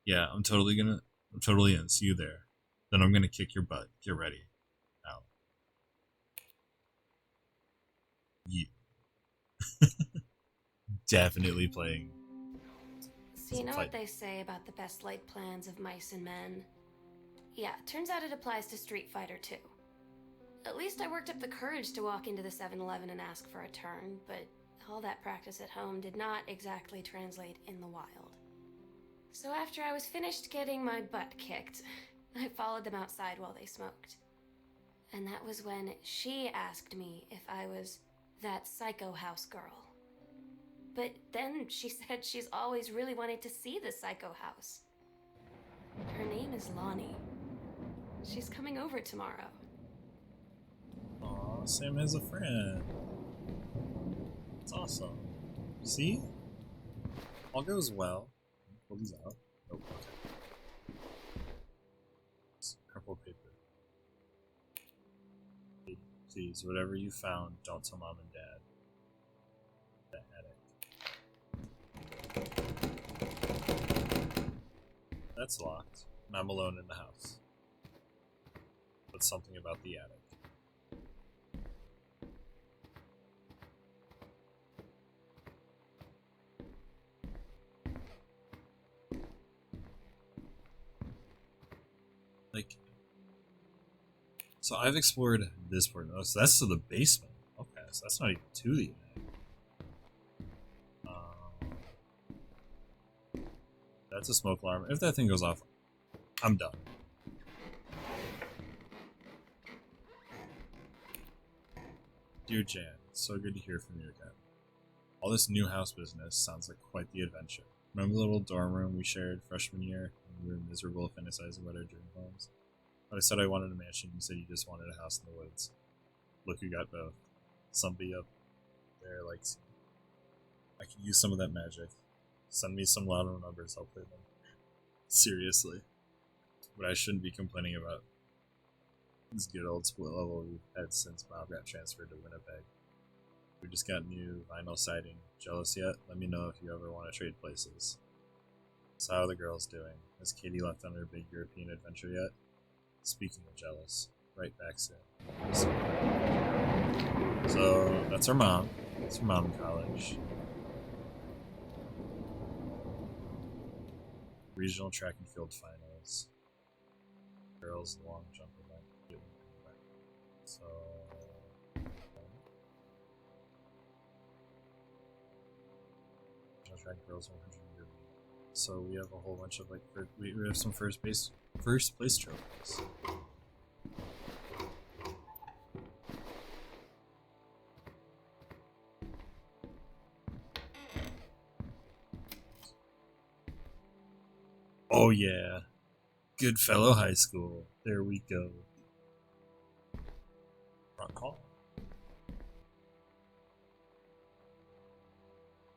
Yeah, I'm totally in. See you there. Then I'm gonna kick your butt. Get ready. Out. Yeah. Definitely playing. So you know what they say about the best laid plans of mice and men? Yeah, turns out it applies to Street Fighter too. At least I worked up the courage to walk into the 7-Eleven and ask for a turn, but all that practice at home did not exactly translate in the wild. So after I was finished getting my butt kicked, I followed them outside while they smoked. And that was when she asked me if I was that psycho house girl. But then she said she's always really wanted to see the psycho house. Her name is Lonnie. She's coming over tomorrow. Aw, Sam has a friend. It's awesome. See? All goes well. Pull these out. Nope. Okay. Purple paper. Please, whatever you found, don't tell Mom and Dad. The attic. That's locked, and I'm alone in the house. But something about the attic. Like, so I've explored this part. Oh, so that's to the basement. Okay, so that's not even to the attic. That's a smoke alarm. If that thing goes off, I'm done. Dear Jan, so good to hear from you again. All this new house business sounds like quite the adventure. Remember the little dorm room we shared freshman year when we were miserable fantasizing about our dream homes? When I said I wanted a mansion, you said you just wanted a house in the woods. Look who got both. Somebody up there likes you. I could use some of that magic. Send me some lotto numbers, I'll play them. Seriously. But I shouldn't be complaining about this good old split level we've had since Bob got transferred to Winnipeg. We just got new vinyl siding. Jealous yet? Let me know if you ever want to trade places. So how are the girls doing? Has Katie left on her big European adventure yet? Speaking of jealous, right back soon. So that's her mom. That's her mom in college. Regional track and field finals. Girls long jump event. So track girls 100 meter. So we have a whole bunch of like we have some first place trophies. Oh yeah, Goodfellow High School. There we go. Front call.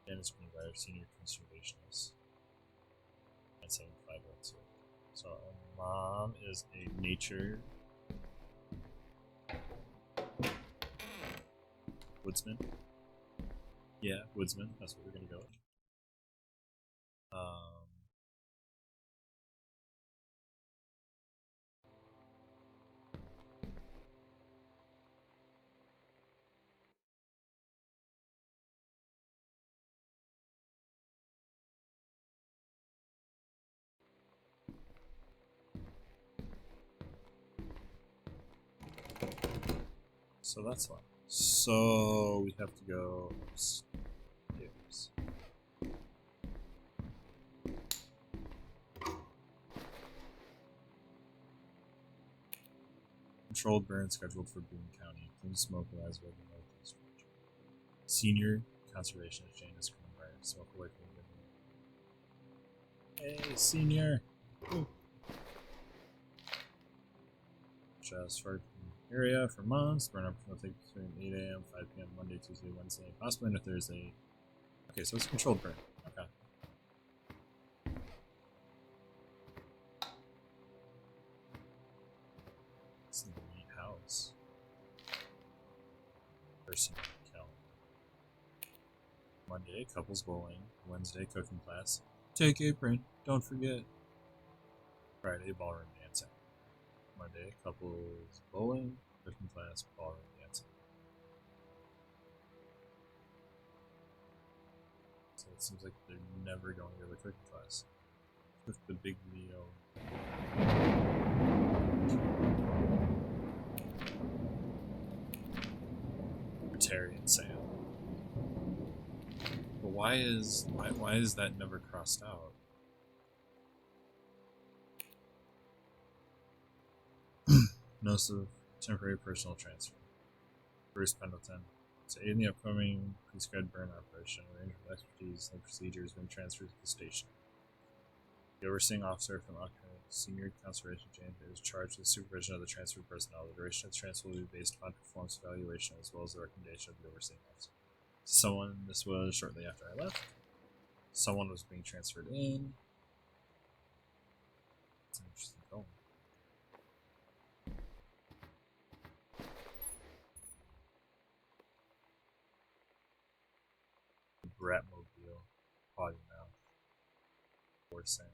Dennis Greenbrier, senior conservationist. 97502. So our mom is a nature woodsman. Yeah, woodsman. That's what we're gonna go with. So that's one. So we have to go upstairs. Controlled burn scheduled for Boone County. Clean smoke rise by the northeast region. Senior conservationist Janice Greenbrier. Smoke away from the Hey, senior! Ooh. Just for area for months. Burn up will take between 8 a.m. 5 p.m. Monday, Tuesday, Wednesday, possibly on a Thursday. Okay, so it's a controlled burn. Okay. It's a neat house. Person calendar. Monday, couples bowling. Wednesday, cooking class. Take apron. Don't forget. Friday, ballroom dancing. Monday, couples bowling, cooking class, ballroom dancing. So it seems like they're never going to the cooking class. With the big Leo. Terry and Sam. But why is that never crossed out? Notice of temporary personal transfer. Bruce Pendleton. To aid in the upcoming prescribed burn operation, a range of expertise and procedures been transferred to the station. The overseeing officer from Auckland, Senior Conservation James, is charged with the supervision of the transferred personnel. The duration of the transfer will be based upon performance evaluation as well as the recommendation of the overseeing officer. This was shortly after I left. Someone was being transferred in. It's an interesting film. Bratmobile, Potty Mouth, or Sam.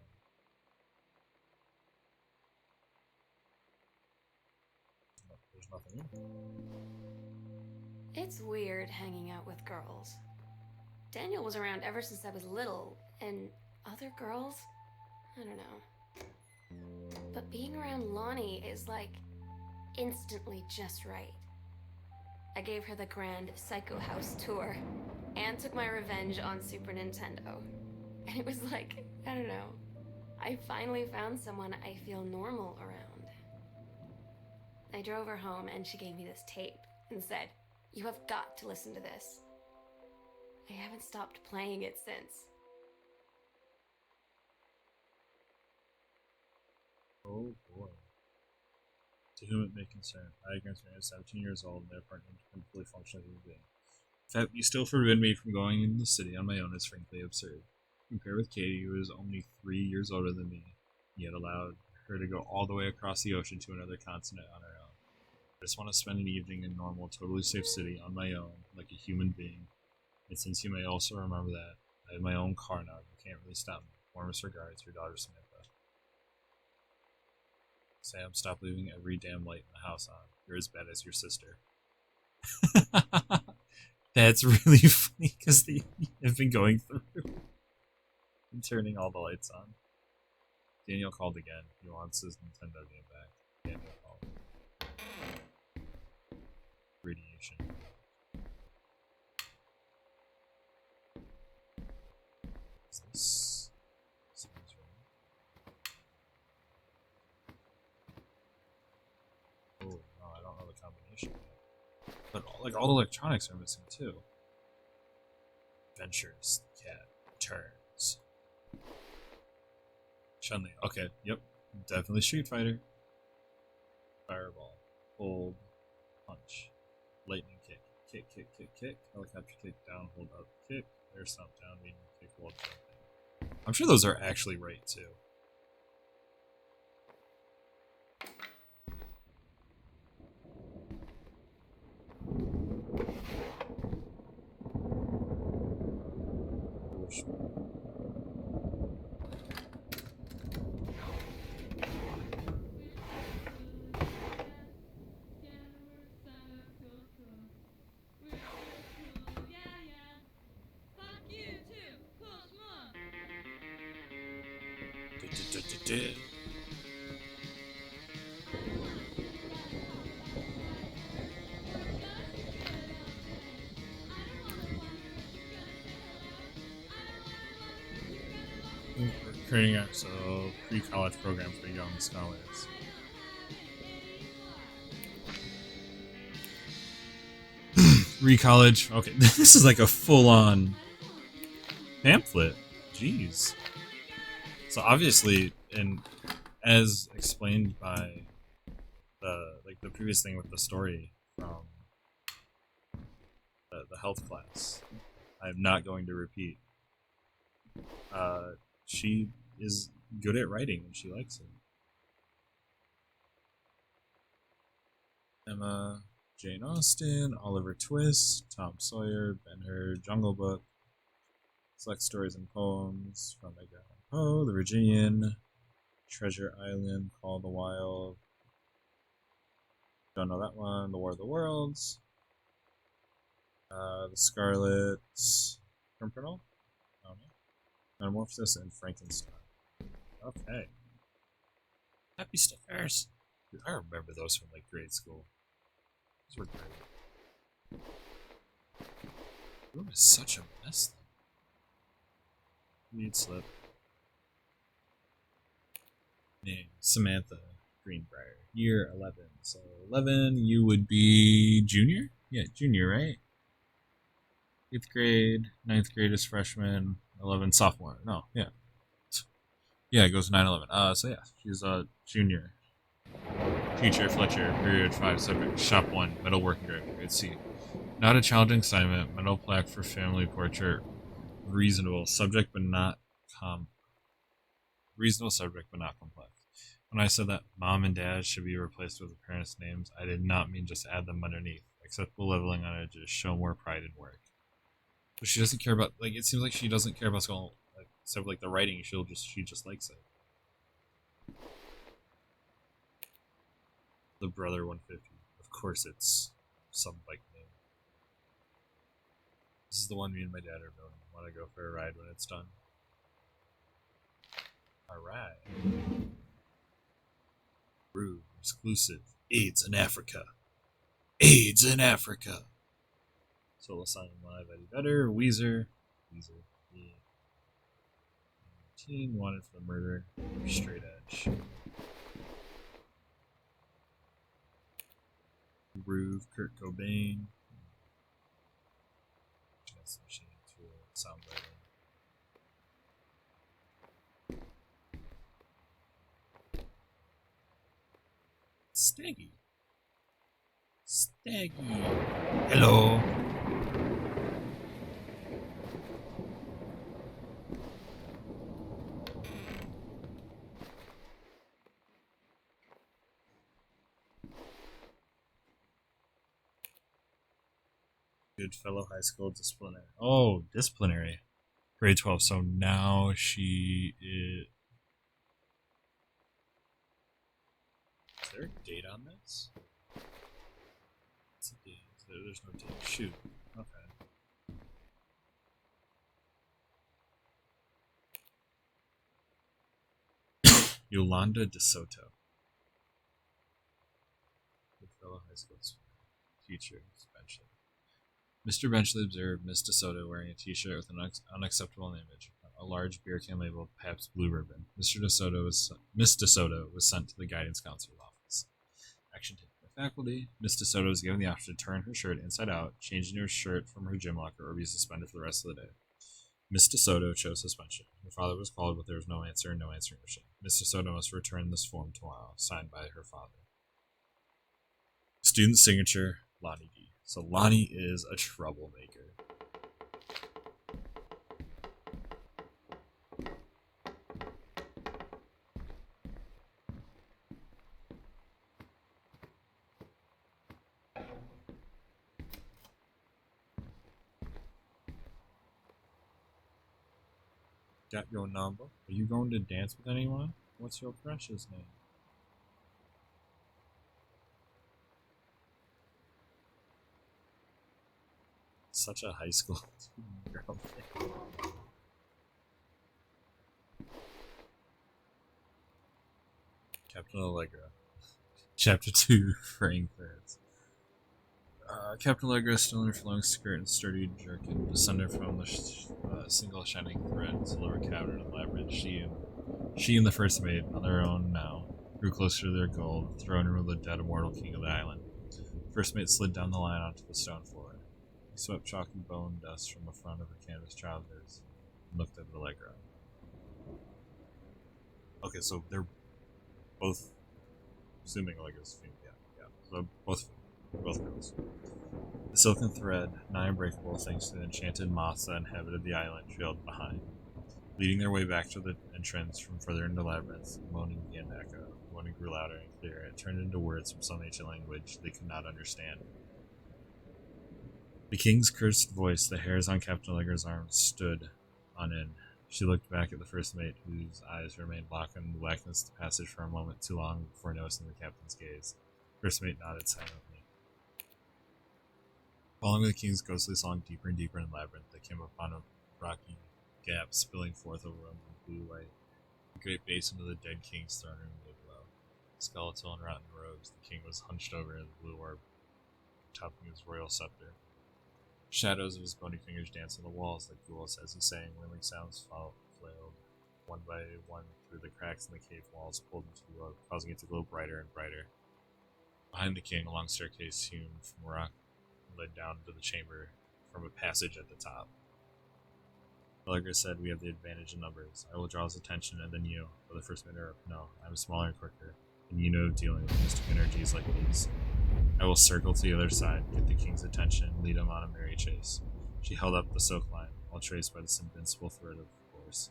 There's nothing in here. It's weird hanging out with girls. Daniel was around ever since I was little, and other girls? I don't know. But being around Lonnie is like instantly just right. I gave her the grand Psycho House tour and took my revenge on Super Nintendo. And it was like, I don't know, I finally found someone I feel normal around. I drove her home and she gave me this tape and said, "You have got to listen to this." I haven't stopped playing it since. Oh boy. To whom it may concern, I, Grant, is 17 years old and therefore an independent, fully functional human being. The fact you still forbid me from going into the city on my own is frankly absurd. Compared with Katie, who is only 3 years older than me, yet allowed her to go all the way across the ocean to another continent on her own. I just want to spend an evening in a normal, totally safe city on my own, like a human being. And since you may also remember that, I have my own car now. You can't really stop me. Warmest regards, your daughter Samantha. Sam, stop leaving every damn light in the house on. You're as bad as your sister. That's really funny because they have been going through and turning all the lights on. Daniel called again. He wants his Nintendo game back. Daniel called. Radiation. What's this? Someone's room. Oh, no, I don't know the combination yet. But like all the electronics are missing too. Adventures, the cat, turns. Chun-Li, okay, yep. Definitely Street Fighter. Fireball. Hold. Punch. Lightning kick. Kick, kick, kick, kick. Helicopter kick, down, hold up, kick. Air stomp down, medium kick, hold jumping. I'm sure those are actually right too. We're creating a pre-college program for young scholars. Re-college. Okay, this is like a full-on pamphlet. Jeez. So obviously, and as explained by the previous thing with the story from the health class, I'm not going to repeat. She is good at writing and she likes it. Emma, Jane Austen, Oliver Twist, Tom Sawyer, Ben-Hur, Jungle Book, select stories and poems from Edgar Allan Poe, The Virginian, Treasure Island, Call of the Wild. Don't know that one. The War of the Worlds. The Scarlet Pimpernel. I don't know. Metamorphosis and Frankenstein. Okay. Happy stickers. Dude, I remember those from like grade school. Those were great. The room is such a mess though. Lead slip. Name Samantha Greenbrier. Year 11. So 11, you would be junior? Yeah, junior, right? 8th grade, 9th grade is freshman, 11 sophomore. No, yeah. Yeah, it goes 9/11. So yeah, she's a junior. Teacher, Fletcher, period 5, subject, shop 1, metal working grade, grade C. Not a challenging assignment, metal plaque for family portrait, reasonable subject but not reasonable subject but not complex. When I said that mom and dad should be replaced with the parents' names, I did not mean just add them underneath. Acceptable leveling on edges, show more pride in work. But she doesn't care about, like, it seems like she doesn't care about school, like, except like the writing, she just likes it. The Brother 150. Of course it's some bike name. This is the one me and my dad are building. Want to go for a ride when it's done? Alright. Rude, exclusive. AIDS in Africa. AIDS in Africa. Soul Asylum Live, Eddie Vedder, Weezer. Yeah. 13, wanted for the murder. Straight edge. Groove, Kurt Cobain. That's machine tool, soundwriting. Staggy. Staggy. Hello. Goodfellow High School disciplinary. Oh, disciplinary. Grade 12. So now she is. Is there a date on this? What's the date? There's no date. Shoot. Okay. Yolanda DeSoto. Goodfellow High School teacher suspension. Mr. Benchley observed Miss DeSoto wearing a t-shirt with an unacceptable image, a large beer can labeled Pabst Blue Ribbon. Miss DeSoto was sent to the guidance counselor's office. Action taken by faculty. Miss DeSoto was given the option to turn her shirt inside out, change into her shirt from her gym locker, or be suspended for the rest of the day. Miss DeSoto chose suspension. Her father was called, but there was no answer and no answering machine. Miss DeSoto must return this form tomorrow, signed by her father. Student signature, Lonnie D. So Lonnie is a troublemaker. Got your number? Are you going to dance with anyone? What's your crush's name? Such a high school girl thing. Captain Allegra. Chapter 2, Fraying Threads. Captain Allegra, still in her flowing skirt and sturdy jerkin, descended from the single shining thread into the lower cavern of the labyrinth. She and the first mate, on their own now, grew closer to their goal, the throne room of the dead immortal king of the island. The first mate slid down the line onto the stone floor. He swept chalk and bone dust from the front of her canvas trousers and looked at Allegra. Okay, so they're both assuming Allegra's female. Yeah. So both girls. The silken thread, nigh unbreakable thanks to the enchanted moths that inhabited the island, trailed behind. Leading their way back to the entrance from further into the labyrinth, moaning began to echo. The moaning grew louder and clearer. It turned into words from some ancient language they could not understand. The king's cursed voice, the hairs on Captain Allegra's arms, stood on end. She looked back at the first mate, whose eyes remained locked in the blackness of the passage for a moment too long before noticing the captain's gaze. First mate nodded silently. Following the king's ghostly song deeper and deeper in the labyrinth, they came upon a rocky gap spilling forth over a blue light. The great basin of the dead king's throne room lay below. Skeletal and rotten robes, the king was hunched over in the blue orb, topping his royal scepter. Shadows of his bony fingers danced on the walls like ghouls as he sang. Wailing sounds flailed one by one through the cracks in the cave walls, pulled into the orb, causing it to glow brighter and brighter. Behind the king, a long staircase hewn from rock led down to the chamber from a passage at the top. Allegra said, "We have the advantage in numbers. I will draw his attention, and then you." For the first minute, no, I'm smaller and quicker, and you know dealing with mystic energies like these. I will circle to the other side, get the king's attention, and lead him on a merry chase. She held up the silk line, all traced by this invincible thread of force.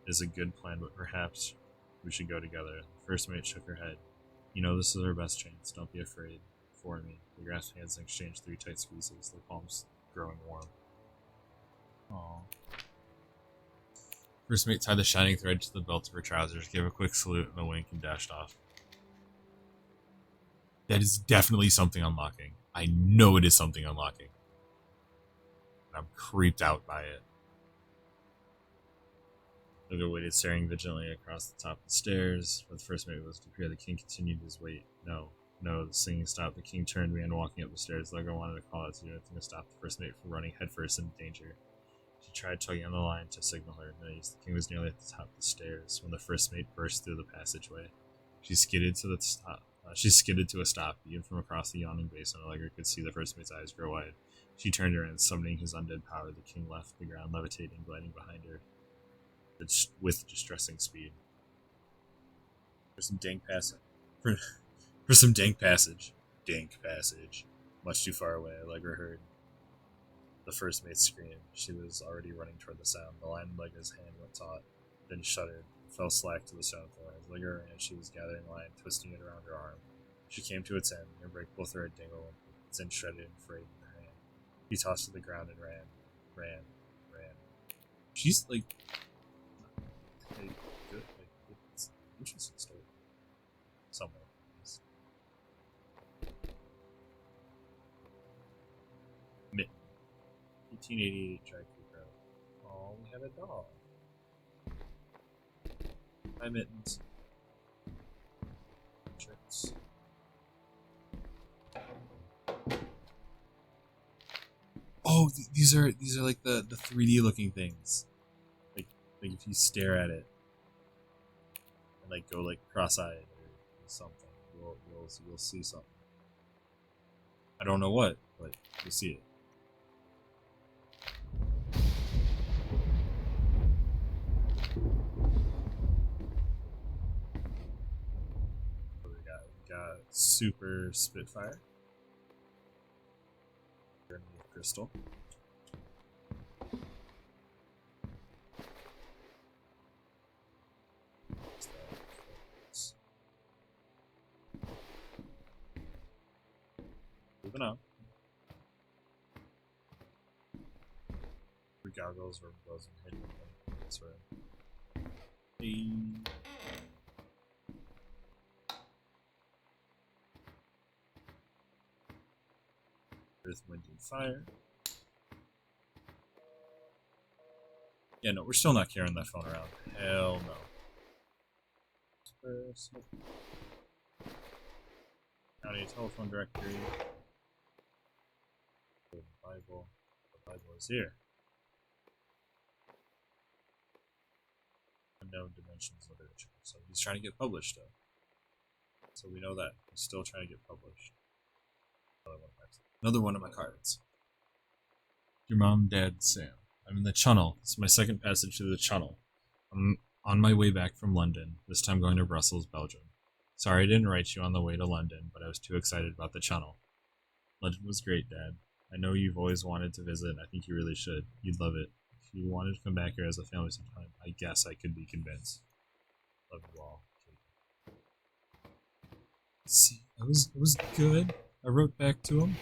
It is a good plan, but perhaps we should go together. The first mate shook her head. You know this is our best chance. Don't be afraid. For me. They grasped hands and exchanged 3 tight squeezes, their palms growing warm. Aww. First mate tied the shining thread to the belt of her trousers, gave a quick salute and a wink, and dashed off. That is definitely something unlocking. I know it is something unlocking. I'm creeped out by it. Lugo waited, staring vigilantly across the top of the stairs. But the first mate was to hear the king continued his wait. No, the singing stopped. The king turned, began walking up the stairs. Lugo wanted to call out to do anything to stop the first mate from running headfirst into danger. She tried tugging on the line to signal her. Nice. The king was nearly at the top of the stairs when the first mate burst through the passageway. She skidded to the stop. She skidded to a stop. Even from across the yawning basement, Allegra could see the first mate's eyes grow wide. She turned around, summoning his undead power. The king left the ground, levitating, gliding behind her with distressing speed. For some dank passage. For some dank passage. Dank passage. Much too far away, Allegra heard the first mate scream. She was already running toward the sound. The line in Allegra's hand went taut, then shuddered, and fell slack to the sound floor. As Allegra ran, she was gathering the line, twisting it around her arm. She came to its end, and break both her head dangled, its end shredded and frayed in her hand. He tossed to the ground and ran. She's like good, like it's an interesting story. Somewhat. 1888 Dry Creek Road. Oh, we have a dog. Hi, Mittens. Tricks. Oh, these are like the 3D looking things. Like if you stare at it and like go like cross-eyed or something, you'll see something. I don't know what, but you'll see it. We got Super Spitfire. Crystal. Moving on. Three goggles or gloves and hidden. That's right. Hey. Earth, Wind, and Fire. Yeah, no, we're still not carrying that phone around. Hell no. County telephone directory. Bible. The Bible is here. Unknown Dimensions literature. So he's trying to get published, though. So we know that. He's still trying to get published. Another one of my cards. Your mom, dad, Sam. I'm in the Channel. It's my second passage through the Channel. I'm on my way back from London, this time going to Brussels, Belgium. Sorry I didn't write you on the way to London, but I was too excited about the Channel. London was great, Dad. I know you've always wanted to visit. I think you really should. You'd love it. If you wanted to come back here as a family sometime, I guess I could be convinced. Love you all. See, it was good. I wrote back to him.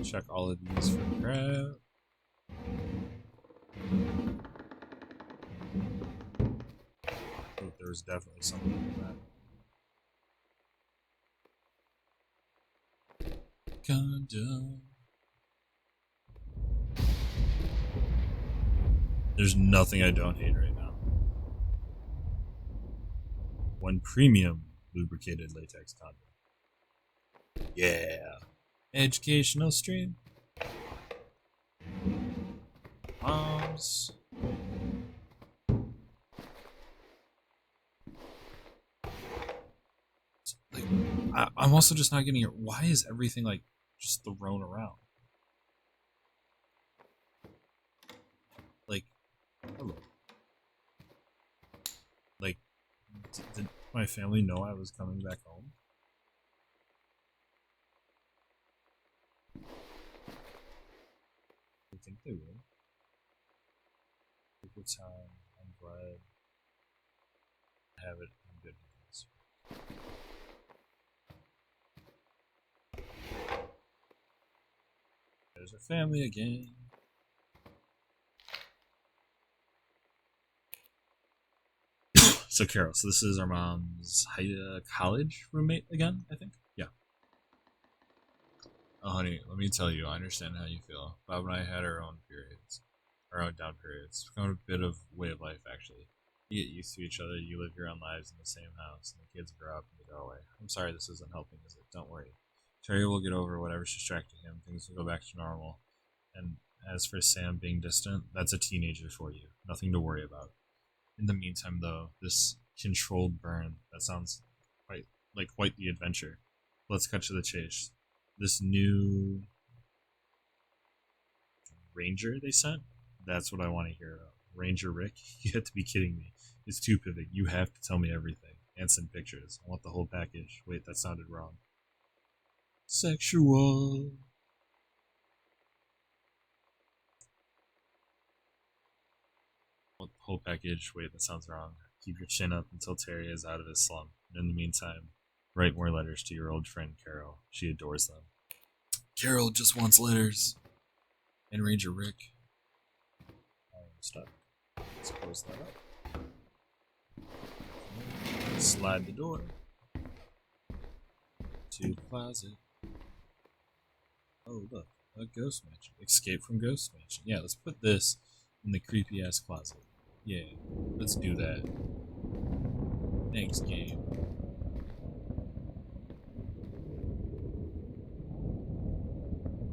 Check all of these for crap. Oh, there was definitely something like that. Condom. There's nothing I don't hate right now. One premium lubricated latex condom. Yeah. Educational stream. Moms. Like, I'm also just not getting it. Why is everything like just thrown around? Like, hello. Like, did my family know I was coming back home? I think they would. Take your time. I'm glad I have it in good hands. There's our family again. So Carol, so this is our mom's college roommate again, I think? Yeah. Oh, honey, let me tell you, I understand how you feel. Bob and I had our own periods. Our own down periods. It's become a bit of way of life, actually. You get used to each other, you live your own lives in the same house, and the kids grow up and they go away. I'm sorry this isn't helping, is it? Don't worry. Terry will get over whatever's distracting him. Things will go back to normal. And As for Sam being distant, that's a teenager for you. Nothing to worry about. In the meantime, though, this controlled burn, that sounds quite the adventure. Let's cut to the chase. This new Ranger they sent, that's what I want to hear about. Ranger Rick? You have to be kidding me. It's too pivot. You have to tell me everything. And send pictures. I want the whole package. Wait, that sounded wrong. Sexual. Whole package. Wait, that sounds wrong. Keep your chin up until Terry is out of his slump. And in the meantime, write more letters to your old friend Carol. She adores them. Carol just wants letters. And Ranger Rick. I'm stuck. Let's close that up. Slide the door to the closet. Oh, look. A ghost mansion. Escape from ghost mansion. Yeah, let's put this in the creepy ass closet. Yeah, let's do that. Thanks, game.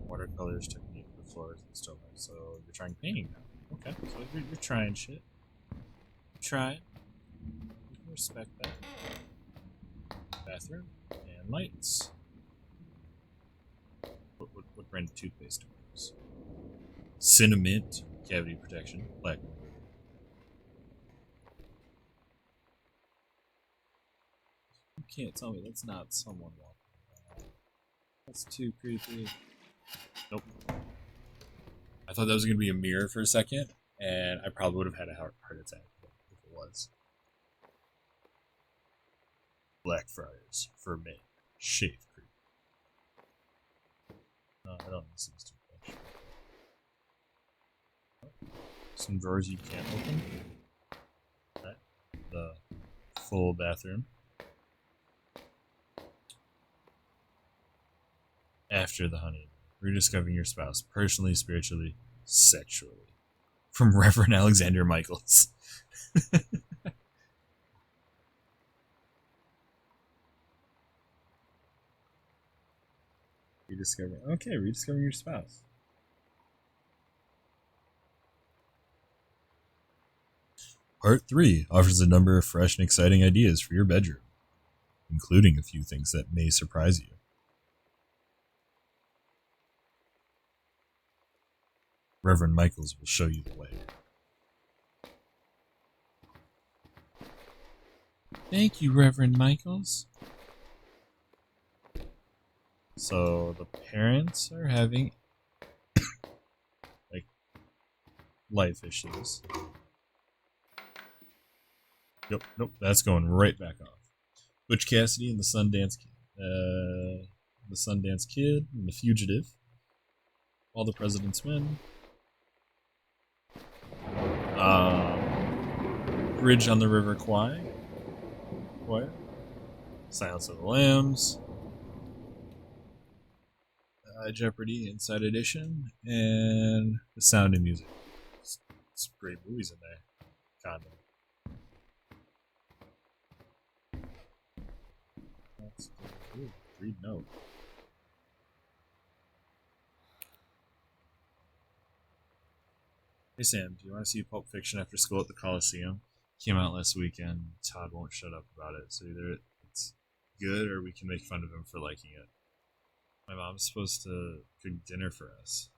Watercolors technique for floors and still life. So you're trying painting now. Okay, so you're trying shit. Try it. You can respect that. Bathroom and lights. What brand of toothpaste do we use? Cinnamint, cavity protection, black. You can't tell me that's not someone walking around. That's too creepy. Nope. I thought that was going to be a mirror for a second, and I probably would have had a heart attack if it was. Blackfriars for men. Shave creep. No, I don't see this too much. Some drawers you can't open. Right. The full bathroom. After the honeymoon, rediscovering your spouse personally, spiritually, sexually. From Reverend Alexander Michaels. Rediscovering your spouse. Part 3 offers a number of fresh and exciting ideas for your bedroom, including a few things that may surprise you. Reverend Michaels will show you the way. Thank you, Reverend Michaels. So the parents are having life issues. Nope, that's going right back off. Butch Cassidy and the Sundance Kid and the Fugitive. All the President's Men. Bridge on the River Kwai. Silence of the Lambs. Jeopardy Inside Edition. And The Sound of Music. Some great movies in there. Condom. Read note. Hey Sam, do you want to see Pulp Fiction after school at the Coliseum? Came out last weekend. Todd won't shut up about it, so either it's good or we can make fun of him for liking it. My mom's supposed to cook dinner for us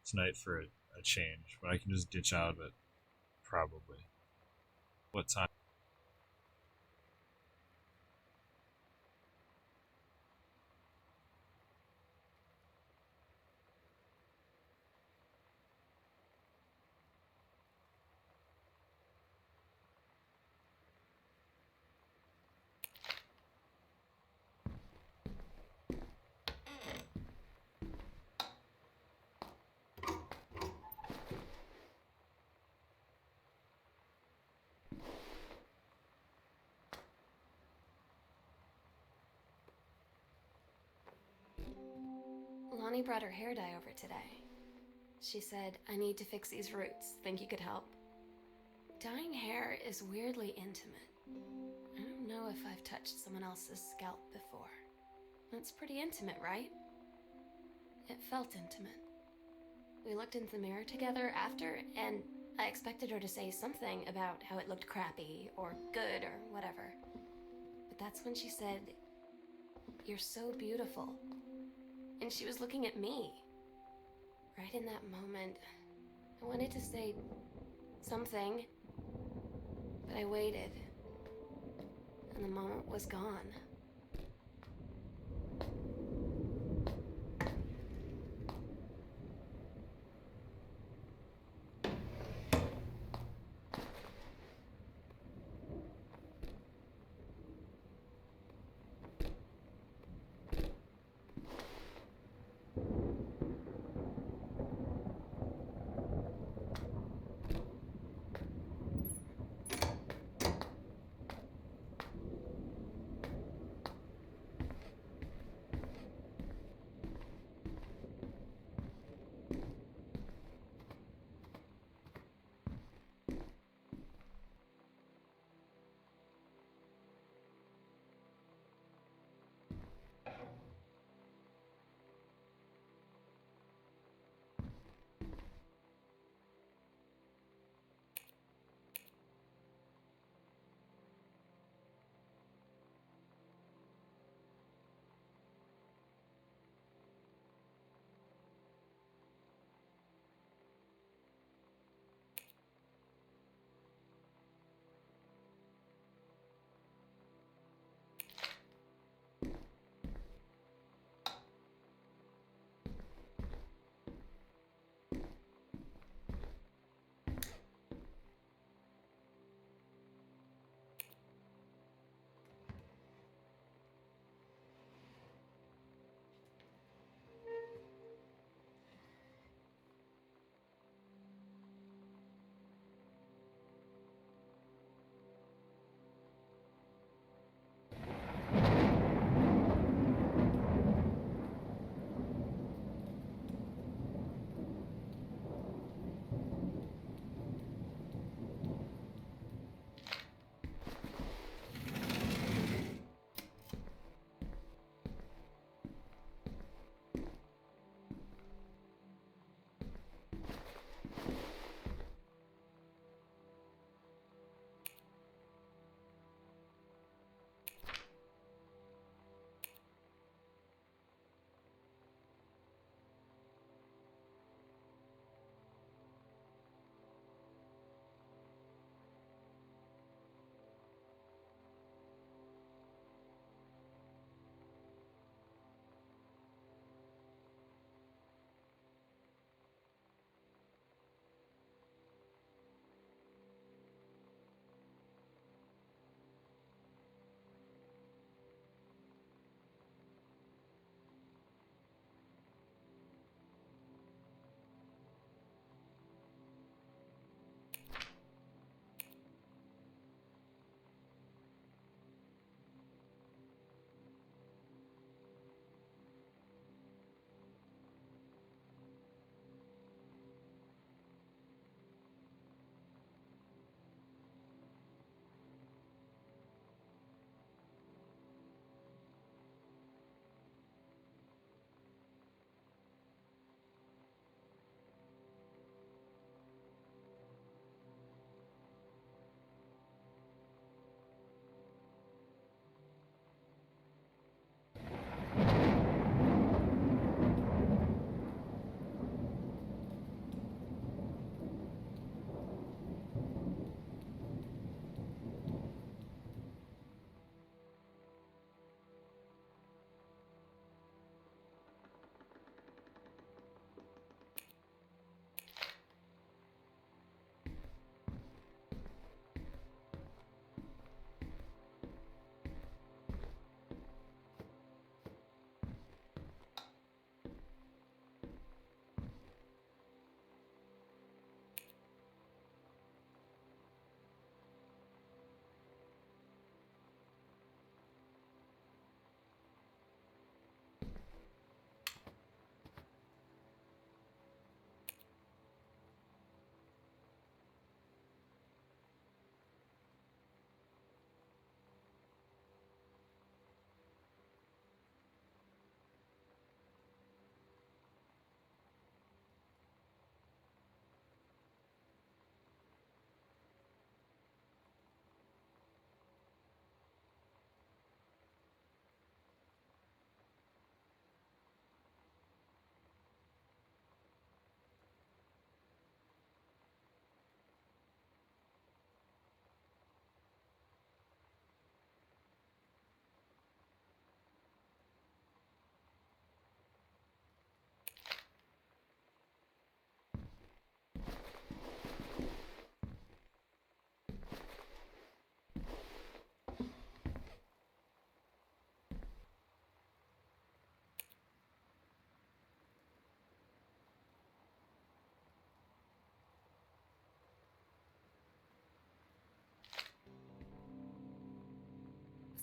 tonight for a change, but I can just ditch out of it. Probably. What time? Lonnie brought her hair dye over today. She said, I need to fix these roots. Think you could help? Dyeing hair is weirdly intimate. I don't know if I've touched someone else's scalp before. It's pretty intimate, right? It felt intimate. We looked in the mirror together after, and I expected her to say something about how it looked crappy or good or whatever. But that's when she said, "You're so beautiful." And she was looking at me. Right in that moment, I wanted to say something, but I waited, and the moment was gone.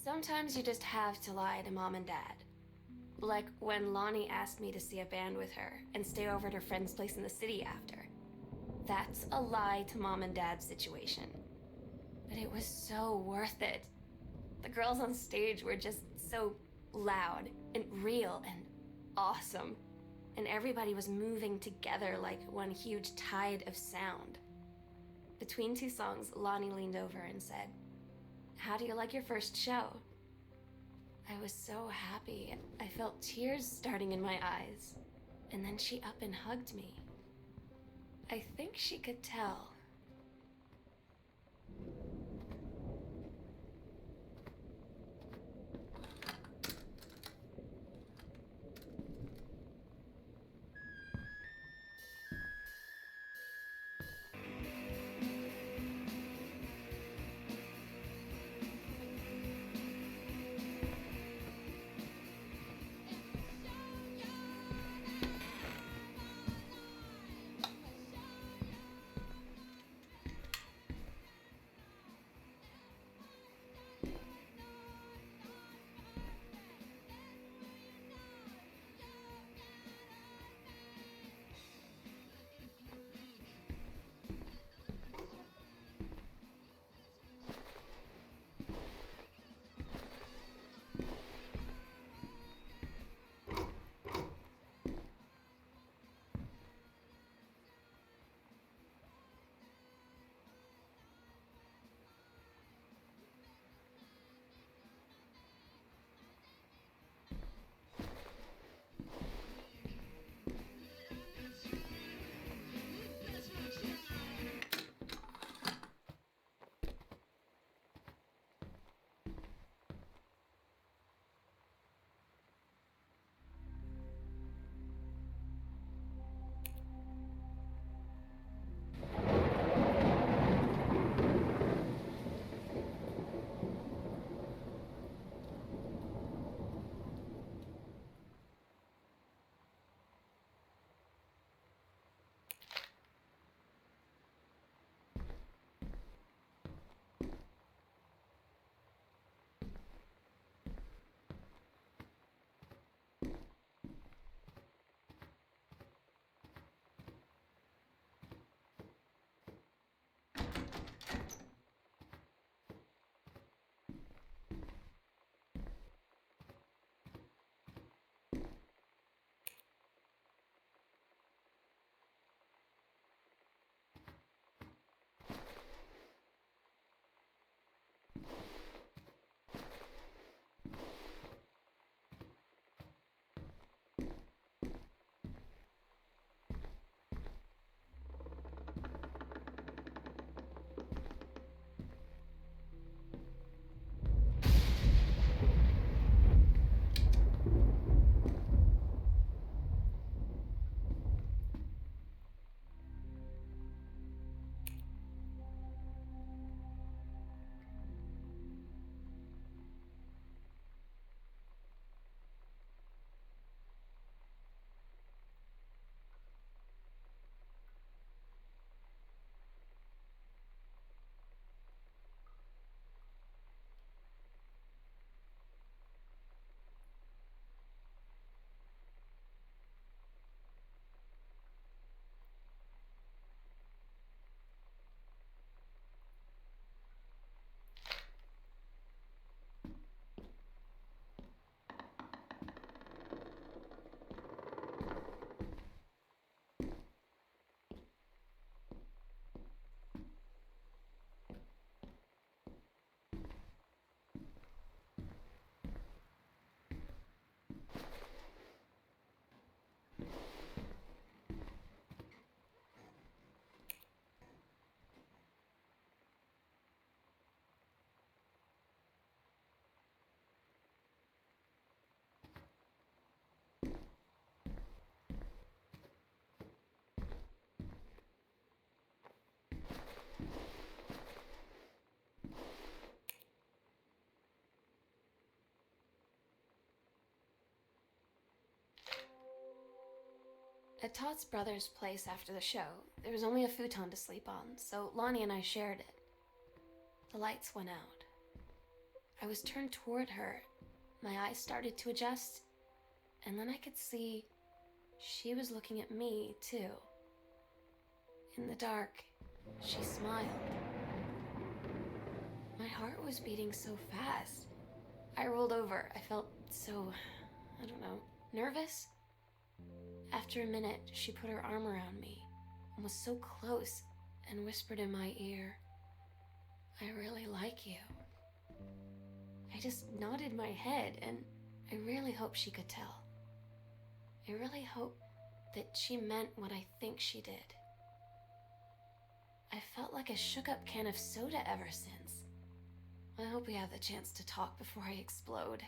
Sometimes you just have to lie to Mom and Dad. Like when Lonnie asked me to see a band with her and stay over at her friend's place in the city after. That's a lie to Mom and Dad's situation. But it was so worth it. The girls on stage were just so loud and real and awesome. And everybody was moving together like one huge tide of sound. Between two songs, Lonnie leaned over and said, "How do you like your first show?" I was so happy. I felt tears starting in my eyes. And then she up and hugged me. I think she could tell. At Todd's brother's place after the show, there was only a futon to sleep on, so Lonnie and I shared it. The lights went out. I was turned toward her. My eyes started to adjust, and then I could see she was looking at me, too. In the dark, she smiled. My heart was beating so fast. I rolled over. I felt so, I don't know, nervous? After a minute, she put her arm around me and was so close and whispered in my ear, "I really like you." I just nodded my head, and I really hope she could tell. I really hope that she meant what I think she did. I felt like a shook-up can of soda ever since. I hope we have the chance to talk before I explode.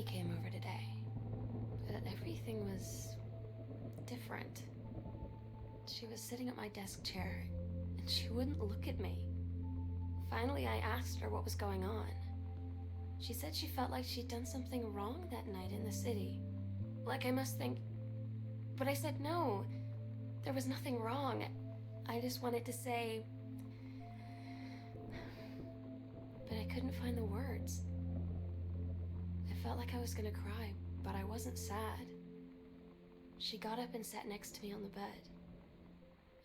Lonnie came over today, but everything was different. She was sitting at my desk chair, and she wouldn't look at me. Finally, I asked her what was going on. She said she felt like she'd done something wrong that night in the city. Like I must think... But I said no. There was nothing wrong. I just wanted to say... But I couldn't find the words. I felt like I was gonna cry, but I wasn't sad. She got up and sat next to me on the bed.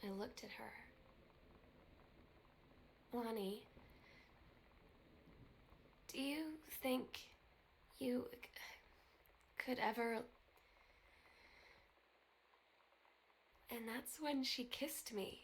I looked at her. Lonnie, do you think you could ever... And that's when she kissed me.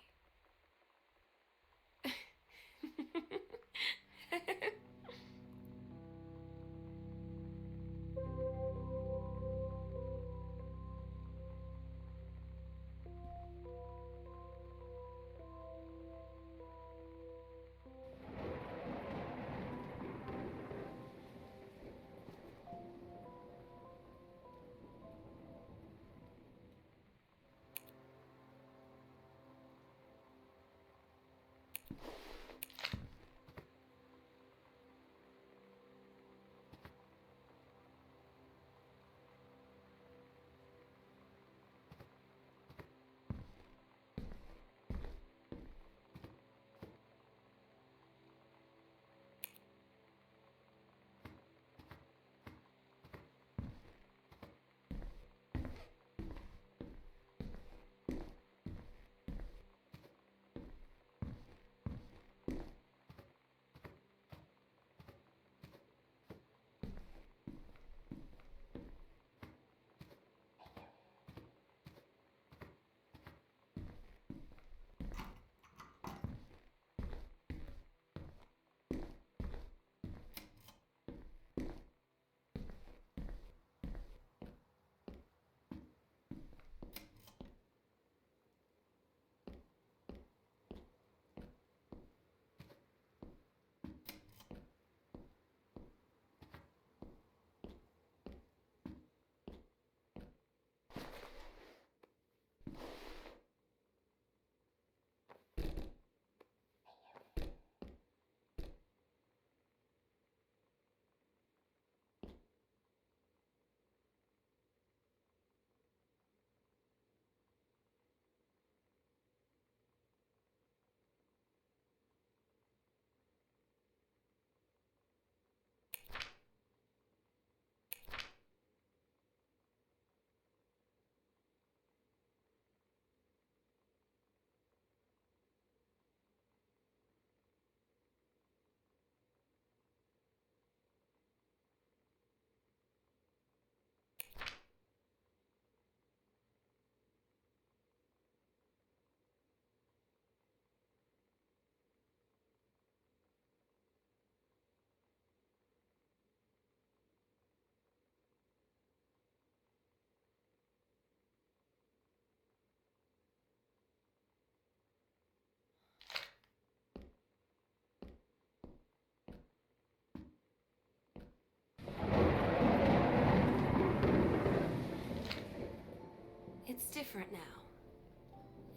It's different now.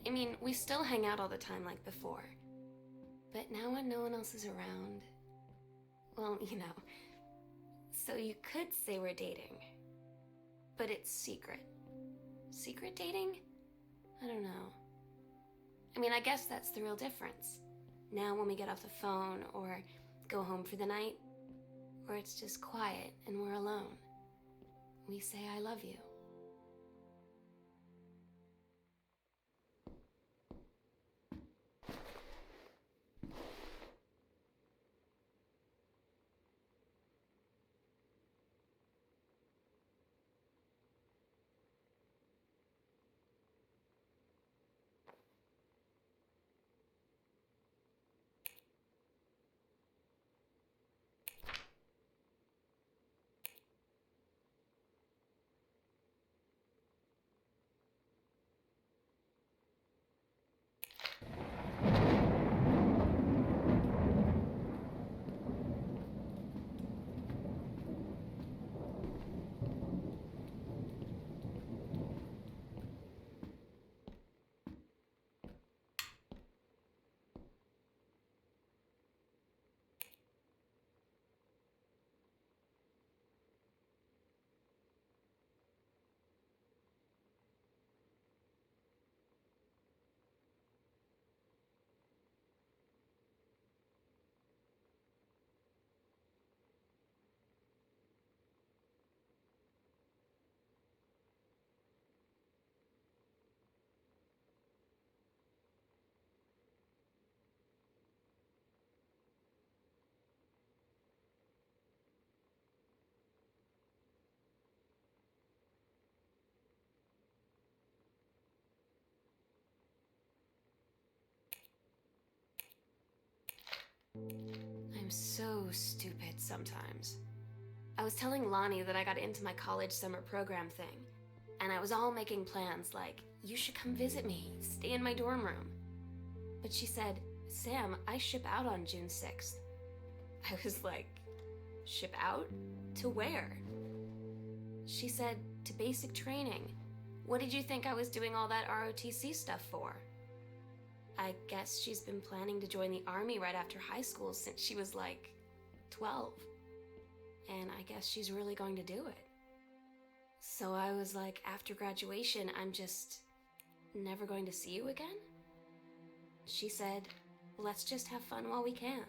I mean, we still hang out all the time like before. But now when no one else is around... Well, you know. So you could say we're dating. But it's secret. Secret dating? I don't know. I mean, I guess that's the real difference. Now when we get off the phone, or go home for the night, or it's just quiet and we're alone, we say I love you. so stupid sometimes. I was telling Lonnie that I got into my college summer program thing, and I was all making plans like, you should come visit me, stay in my dorm room. But she said, Sam, I ship out on June 6th. I was like, ship out? To where? She said, to basic training. What did you think I was doing all that ROTC stuff for? I guess she's been planning to join the army right after high school since she was like 12. And I guess she's really going to do it. So I was like, after graduation, I'm just never going to see you again? She said, let's just have fun while we can.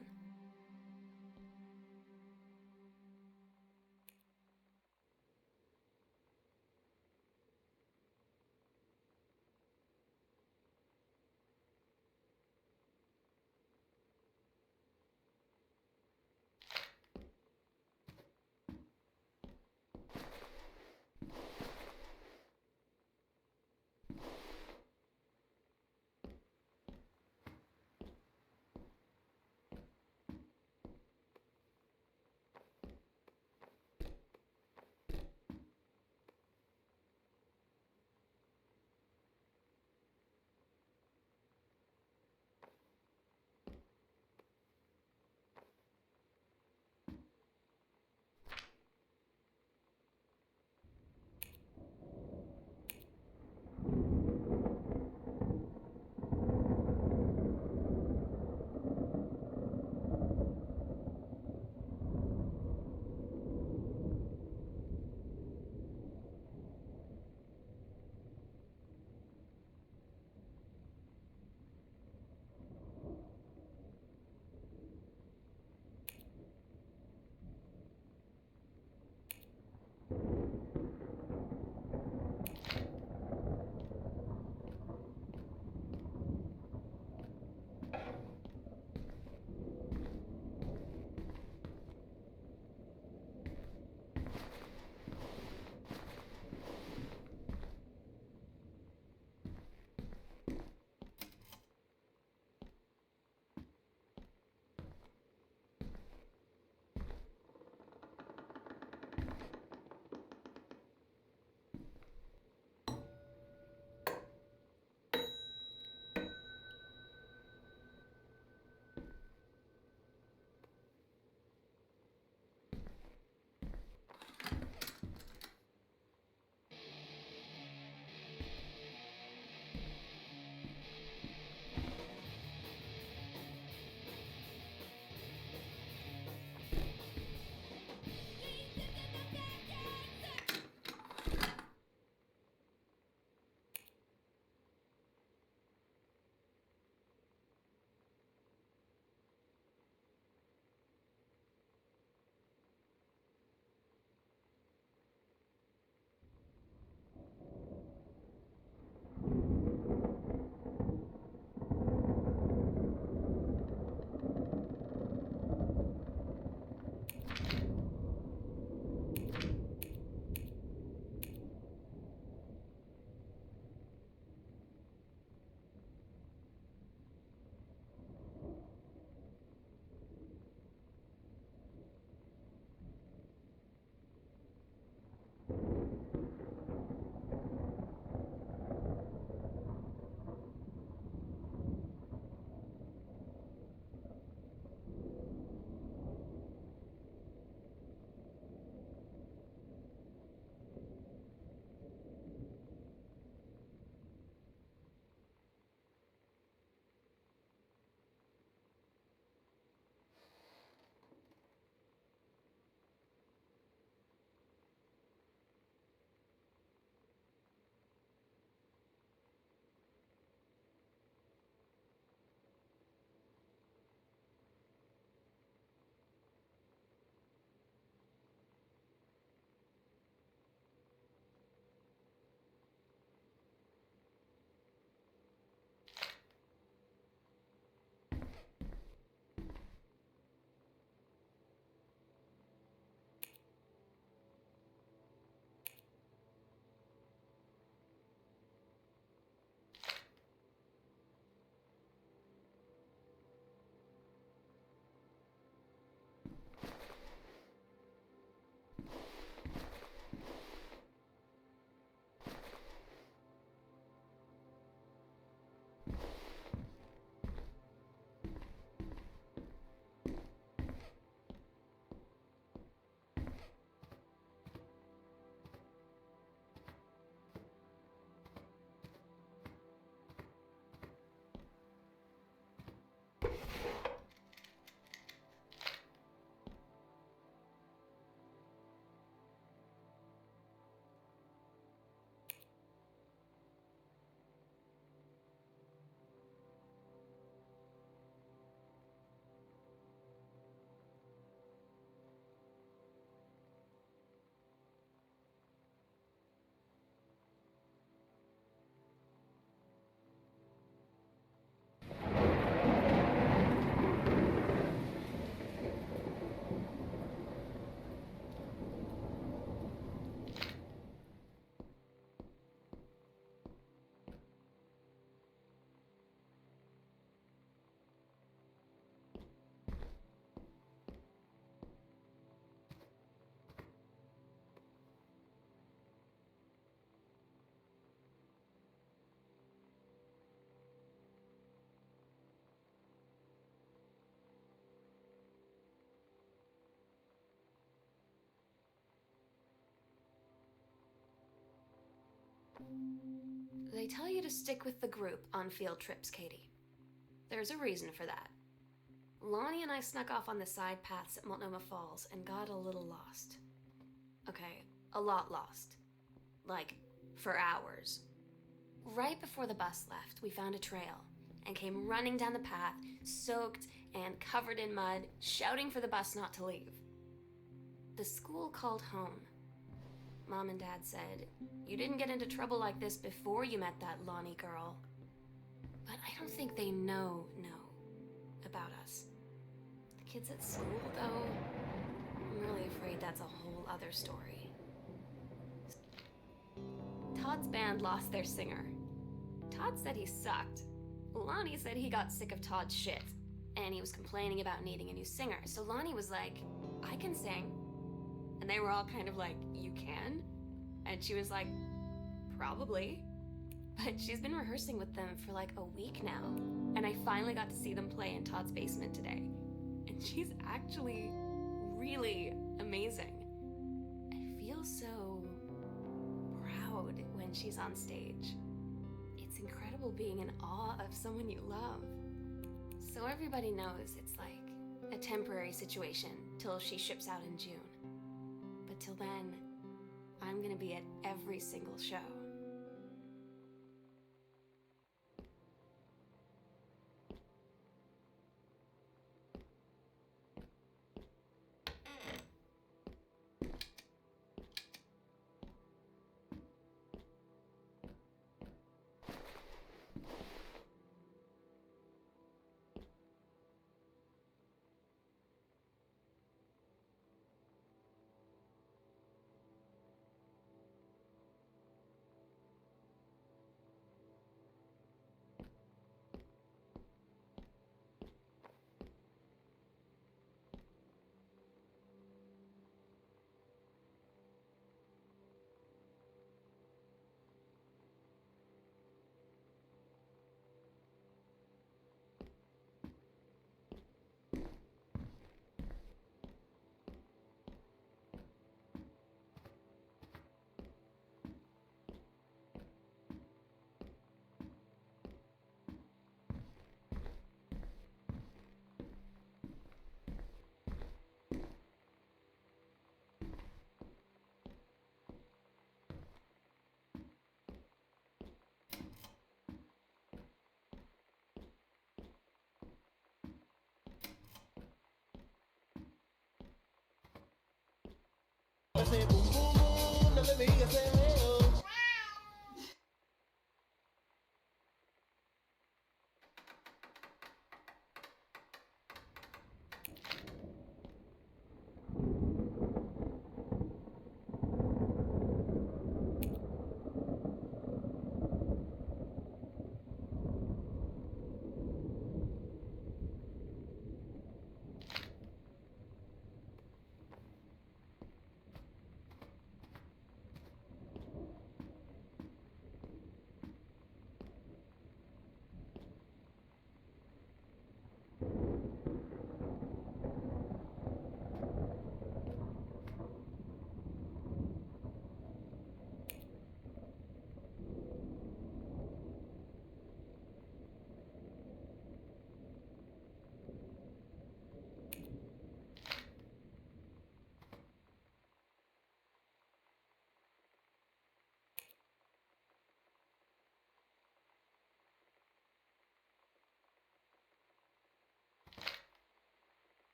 They tell you to stick with the group on field trips, Katie. There's a reason for that. Lonnie and I snuck off on the side paths at Multnomah Falls and got a little lost. Okay, a lot lost. Like, for hours. Right before the bus left, we found a trail and came running down the path, soaked and covered in mud, shouting for the bus not to leave. The school called home. Mom and Dad said, "You didn't get into trouble like this before you met that Lonnie girl." But I don't think they know about us. The kids at school, though, I'm really afraid that's a whole other story. Todd's band lost their singer. Todd said he sucked. Lonnie said he got sick of Todd's shit, and he was complaining about needing a new singer. So Lonnie was like, "I can sing." And they were all kind of like, "You can?" And she was like, "Probably." But she's been rehearsing with them for like a week now, and I finally got to see them play in Todd's basement today. And she's actually really amazing. I feel so proud when she's on stage. It's incredible being in awe of someone you love. So everybody knows it's like a temporary situation till she ships out in June. But till then, I'm gonna be at every single show. Ese boom boom boom, no le digas ese veo.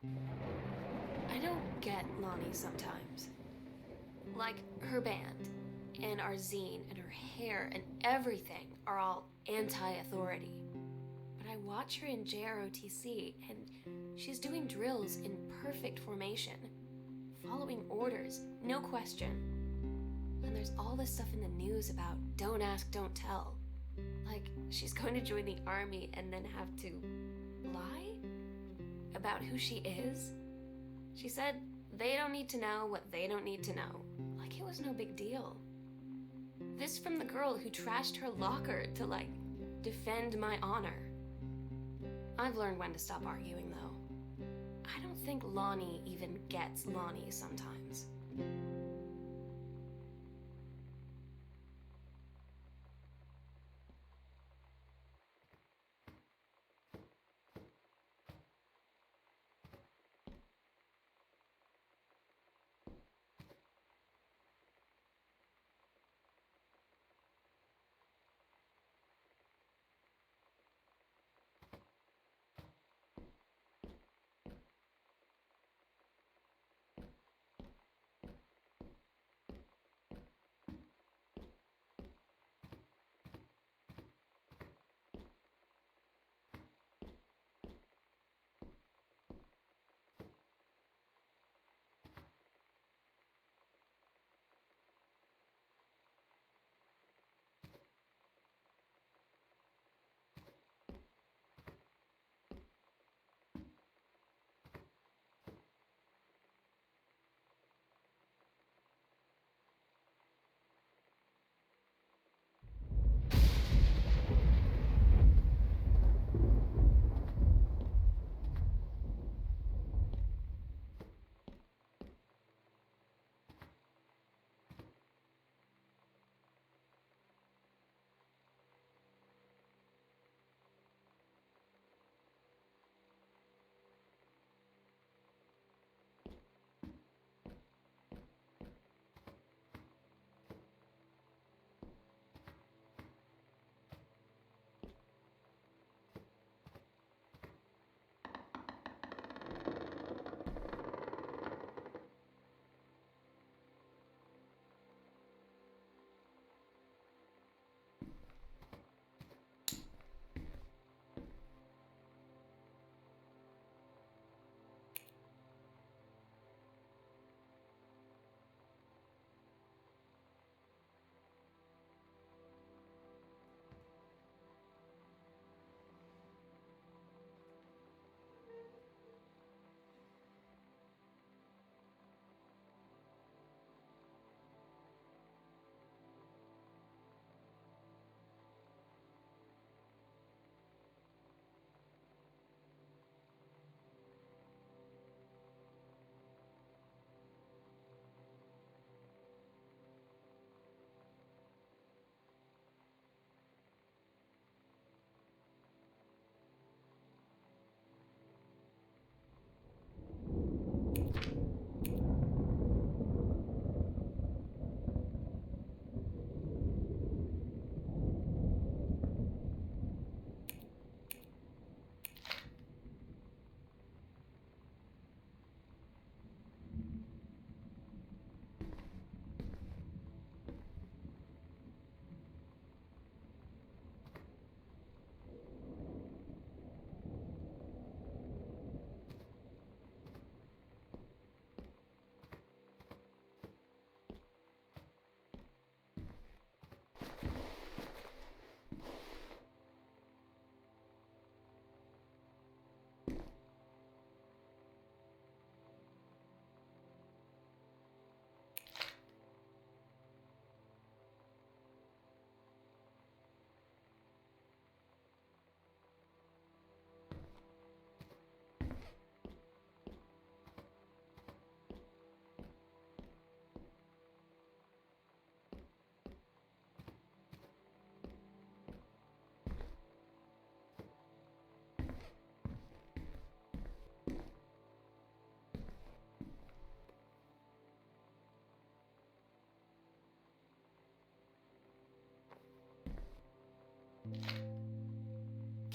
I don't get Lonnie sometimes. Like, her band, and our zine, and her hair, and everything are all anti-authority. But I watch her in JROTC, and she's doing drills in perfect formation, following orders, no question. And there's all this stuff in the news about don't ask, don't tell. Like, she's going to join the army and then have to lie about who she is. She said they don't need to know what they don't need to know. Like it was no big deal. This from the girl who trashed her locker to, like, defend my honor. I've learned when to stop arguing, though. I don't think Lonnie even gets Lonnie sometimes.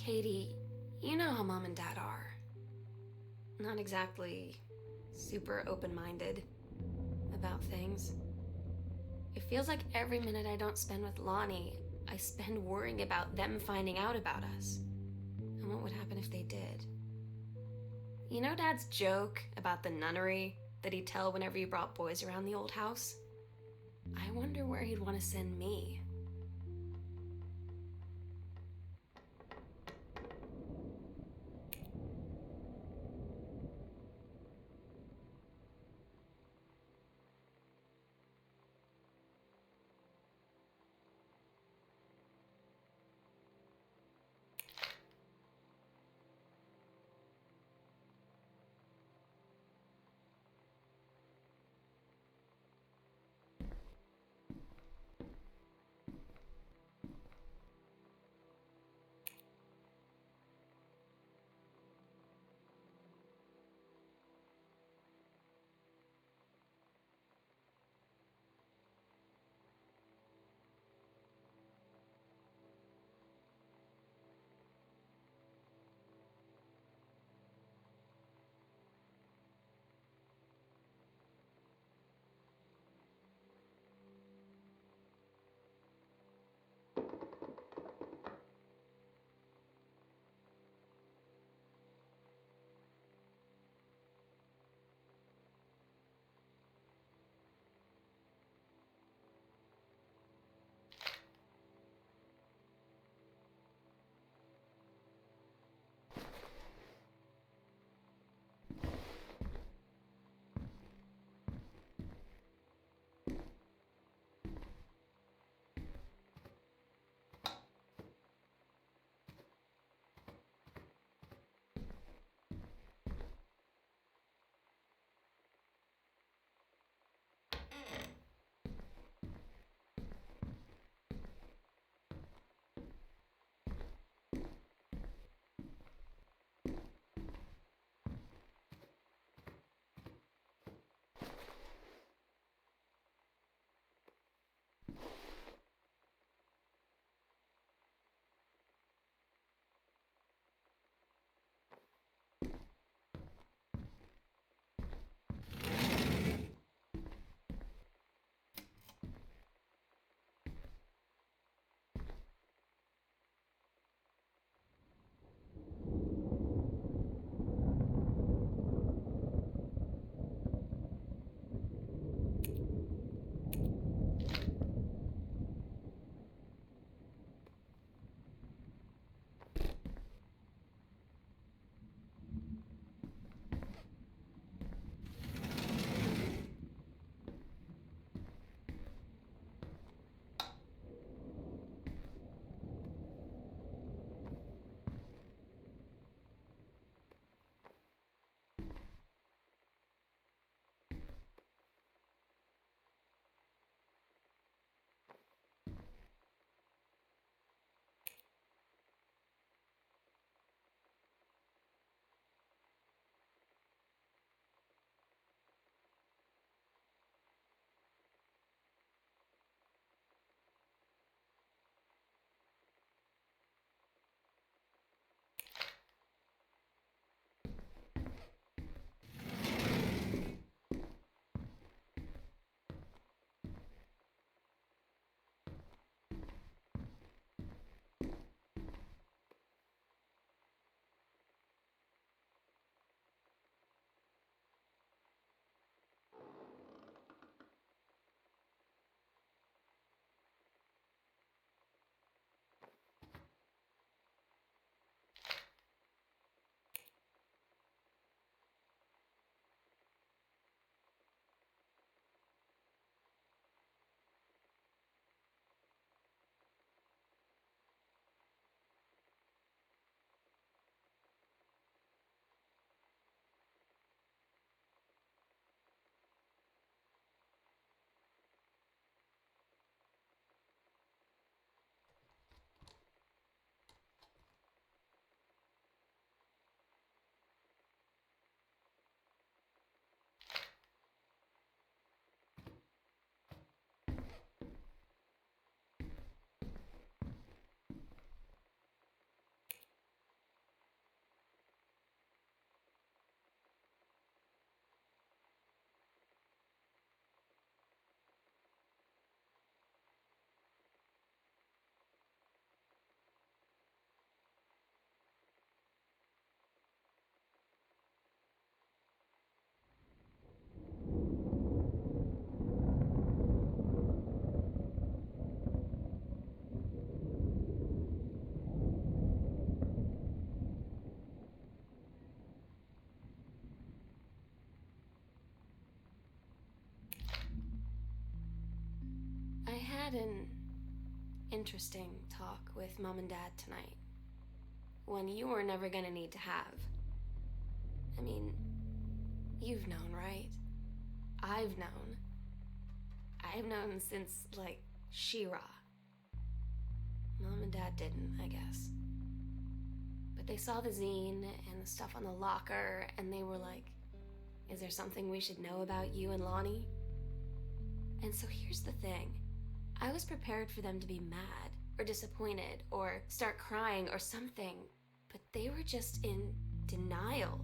Katie, you know how Mom and Dad are. not exactly super open-minded about things. It feels like every minute I don't spend with Lonnie, I spend worrying about them finding out about us. And what would happen if they did? You know Dad's joke about the nunnery that he'd tell whenever he brought boys around the old house? I wonder where he'd want to send me. had an interesting talk with Mom and Dad tonight. One you were never gonna need to have. I mean, you've known, right? I've known. I've known since, like, She-Ra. Mom and Dad didn't, I guess. But they saw the zine and the stuff on the locker, and they were like, is there something we should know about you and Lonnie? And so here's the thing. I was prepared for them to be mad, or disappointed, or start crying, or something. But they were just in denial.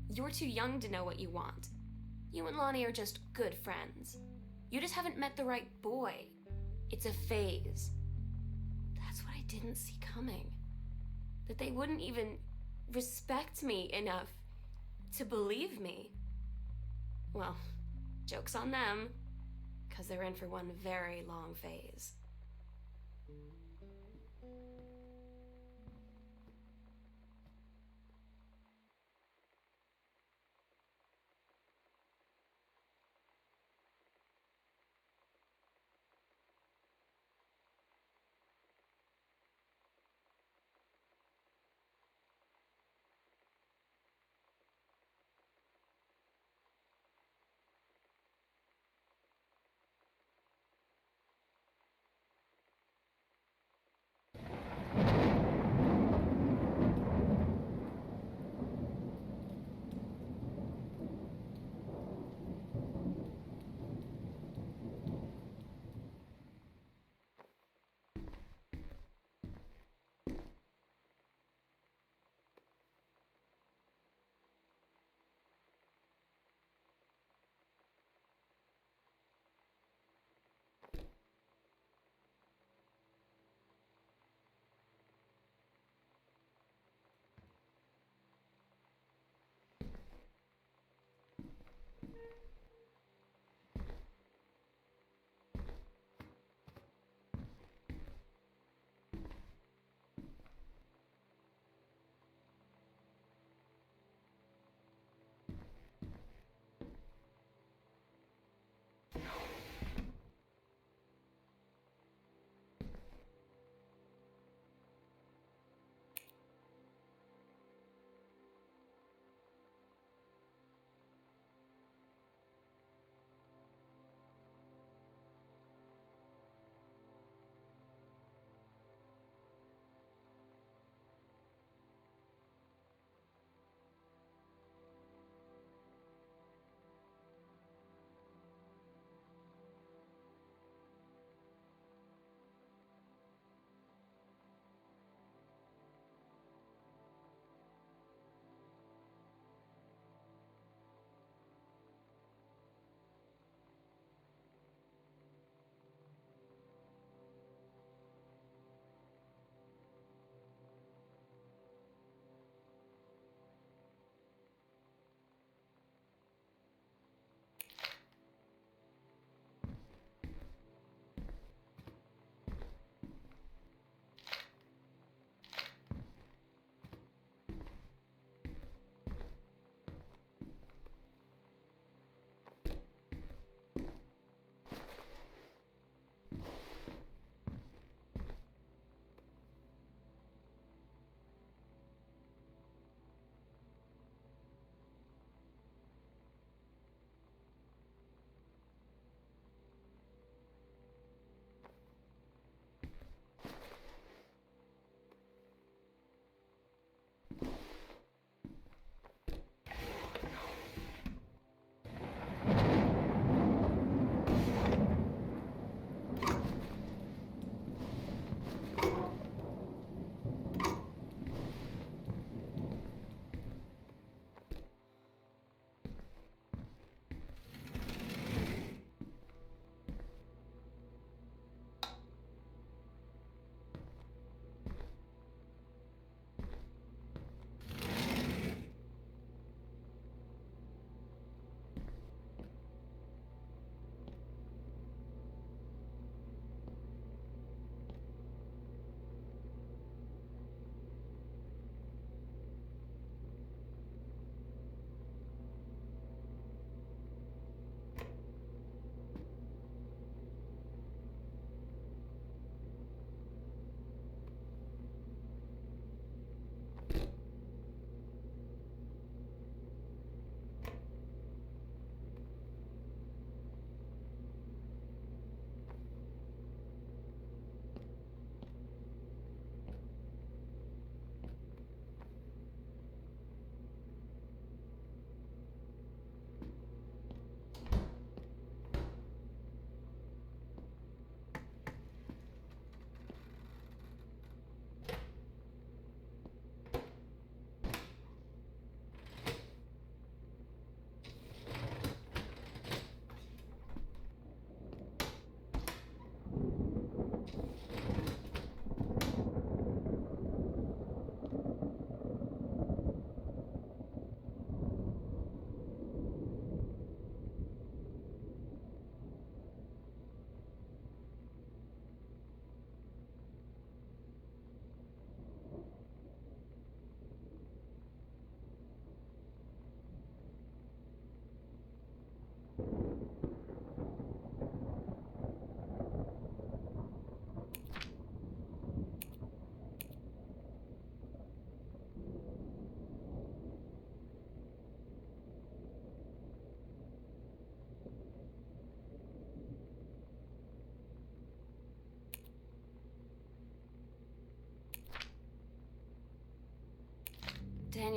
You're too young to know what you want. You and Lonnie are just good friends. You just haven't met the right boy. It's a phase. That's what I didn't see coming. That they wouldn't even respect me enough to believe me. Well, joke's on them, because they're in for one very long phase.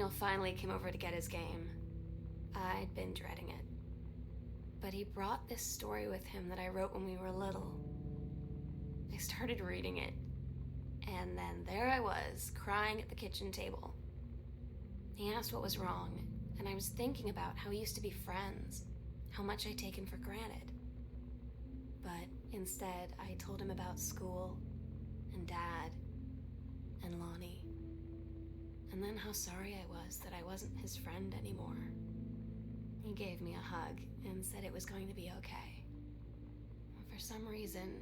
Daniel finally came over to get his game. I'd been dreading it. But he brought this story with him that I wrote when we were little. I started reading it, and then there I was, crying at the kitchen table. He asked what was wrong, and I was thinking about how we used to be friends, how much I'd taken for granted. But instead, I told him about school, and Dad, and Lonnie, and then how sorry I was that I wasn't his friend anymore. He gave me a hug and said it was going to be okay. For some reason,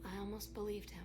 I almost believed him.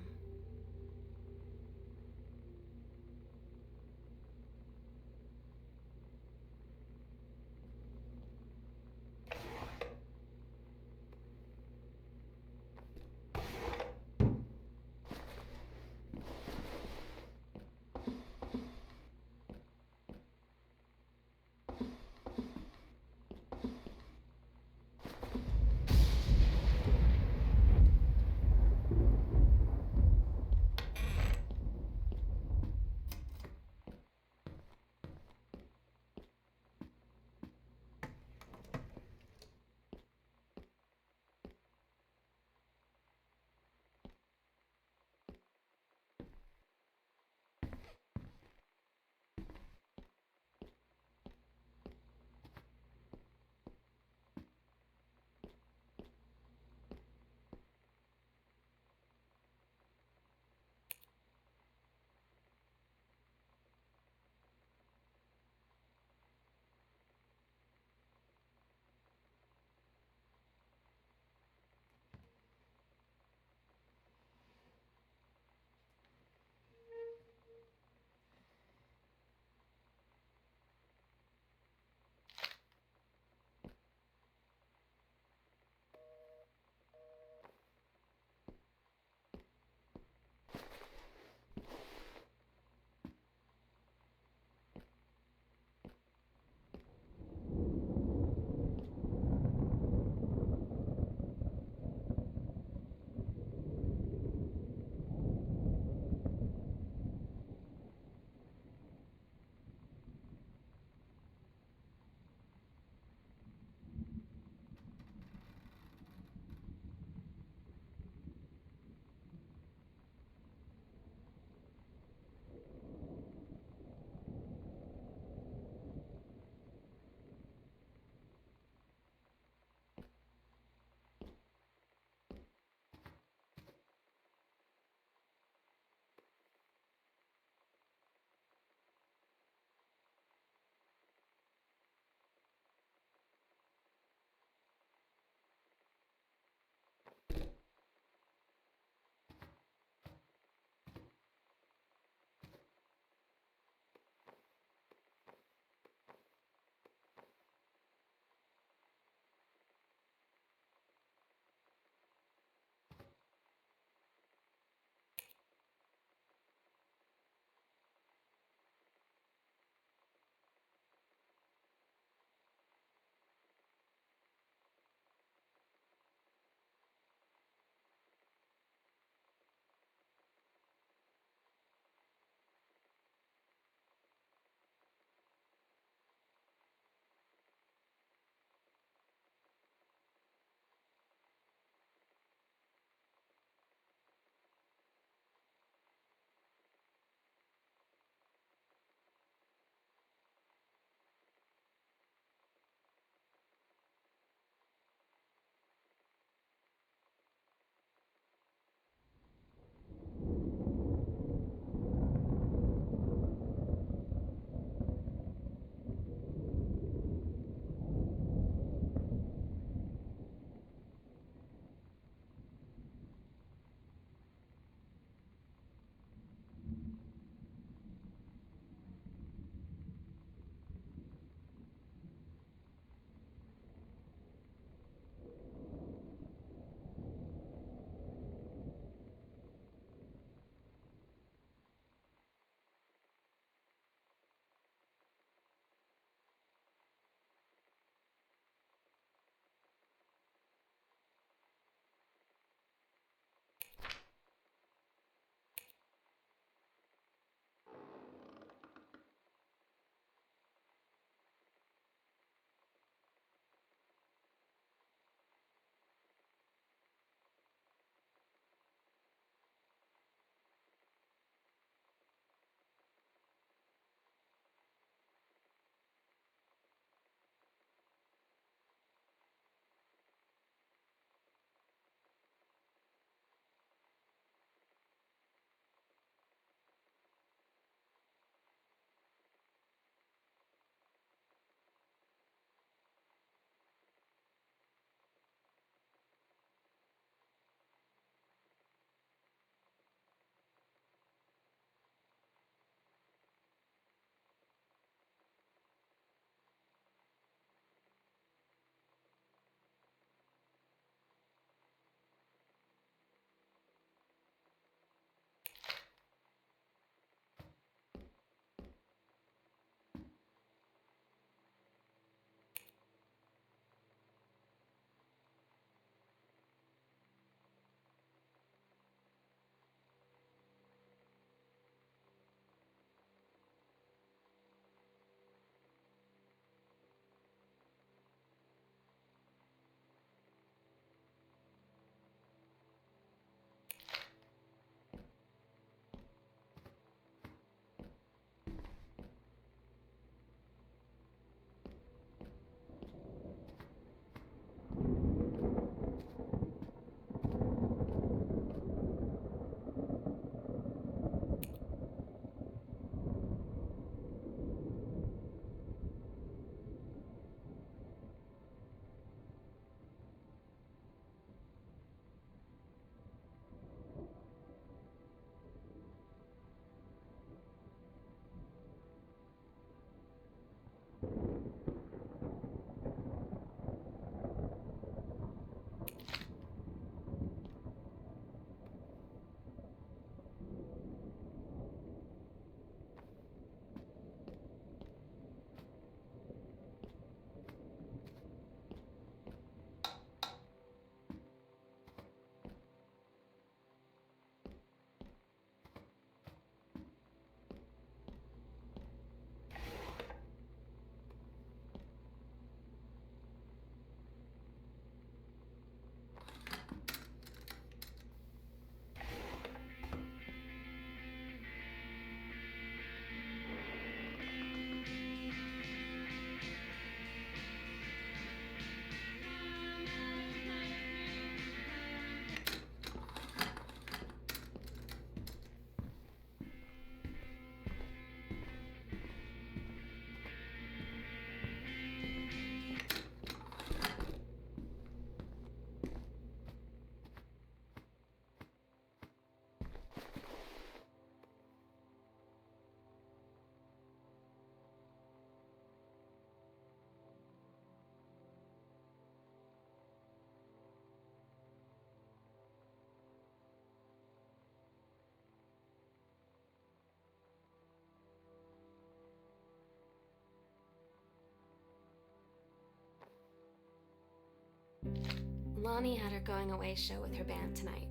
Lonnie had her going away show with her band tonight.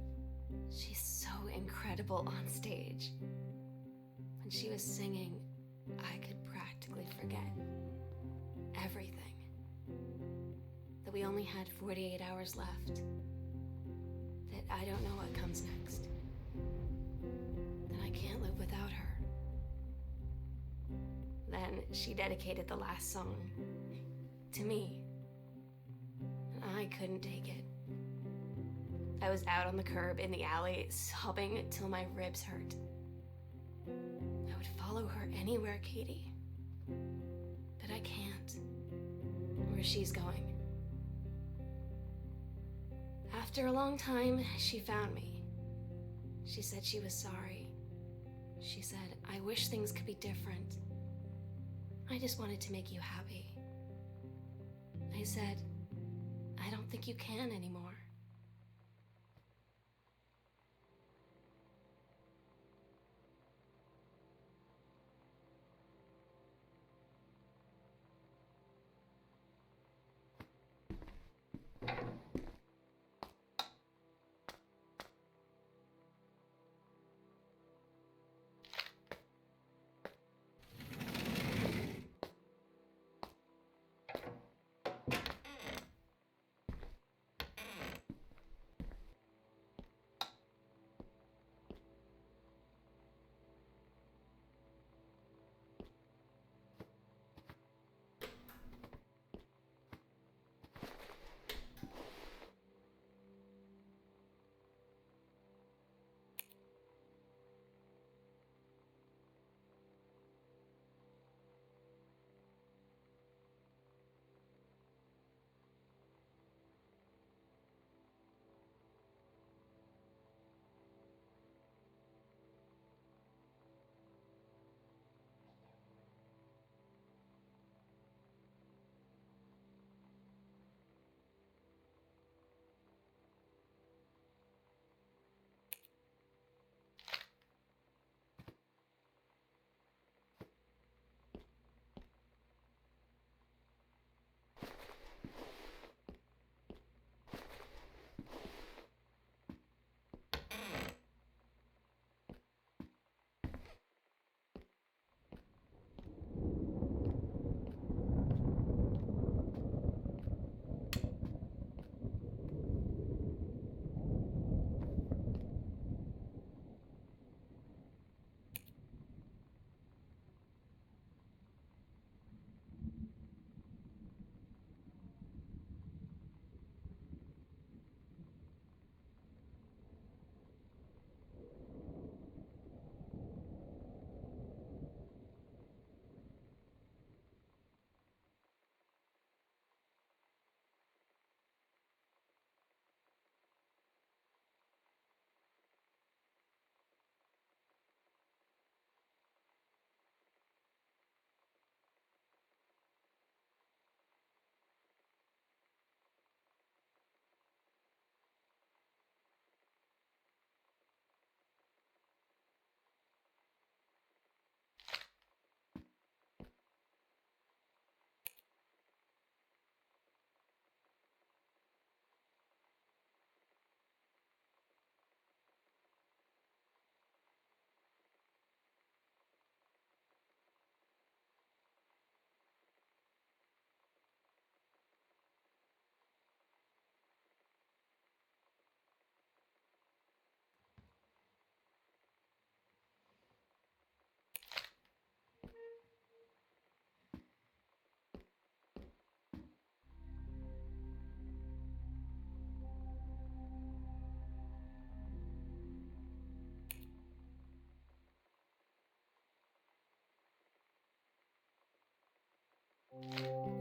She's so incredible on stage. When she was singing, I could practically forget everything. That we only had 48 hours left. That I don't know what comes next. That I can't live without her. Then she dedicated the last song to me. And I couldn't take it. I was out on the curb in the alley, sobbing till my ribs hurt. I would follow her anywhere, Katie. But I can't. Where she's going. After a long time, she found me. She said she was sorry. She said, I wish things could be different. I just wanted to make you happy. I said, I don't think you can anymore.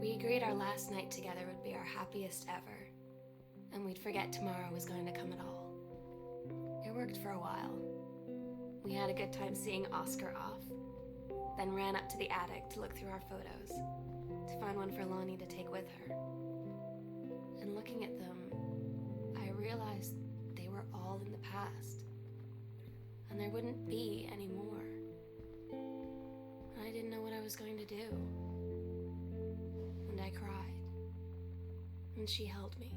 We agreed our last night together would be our happiest ever, and we'd forget tomorrow was going to come at all. It worked for a while. We had a good time seeing Oscar off, then ran up to the attic to look through our photos, to find one for Lonnie to take with her. And looking at them, I realized they were all in the past, and there wouldn't be any more. And I didn't know what I was going to do. And I cried, and she held me.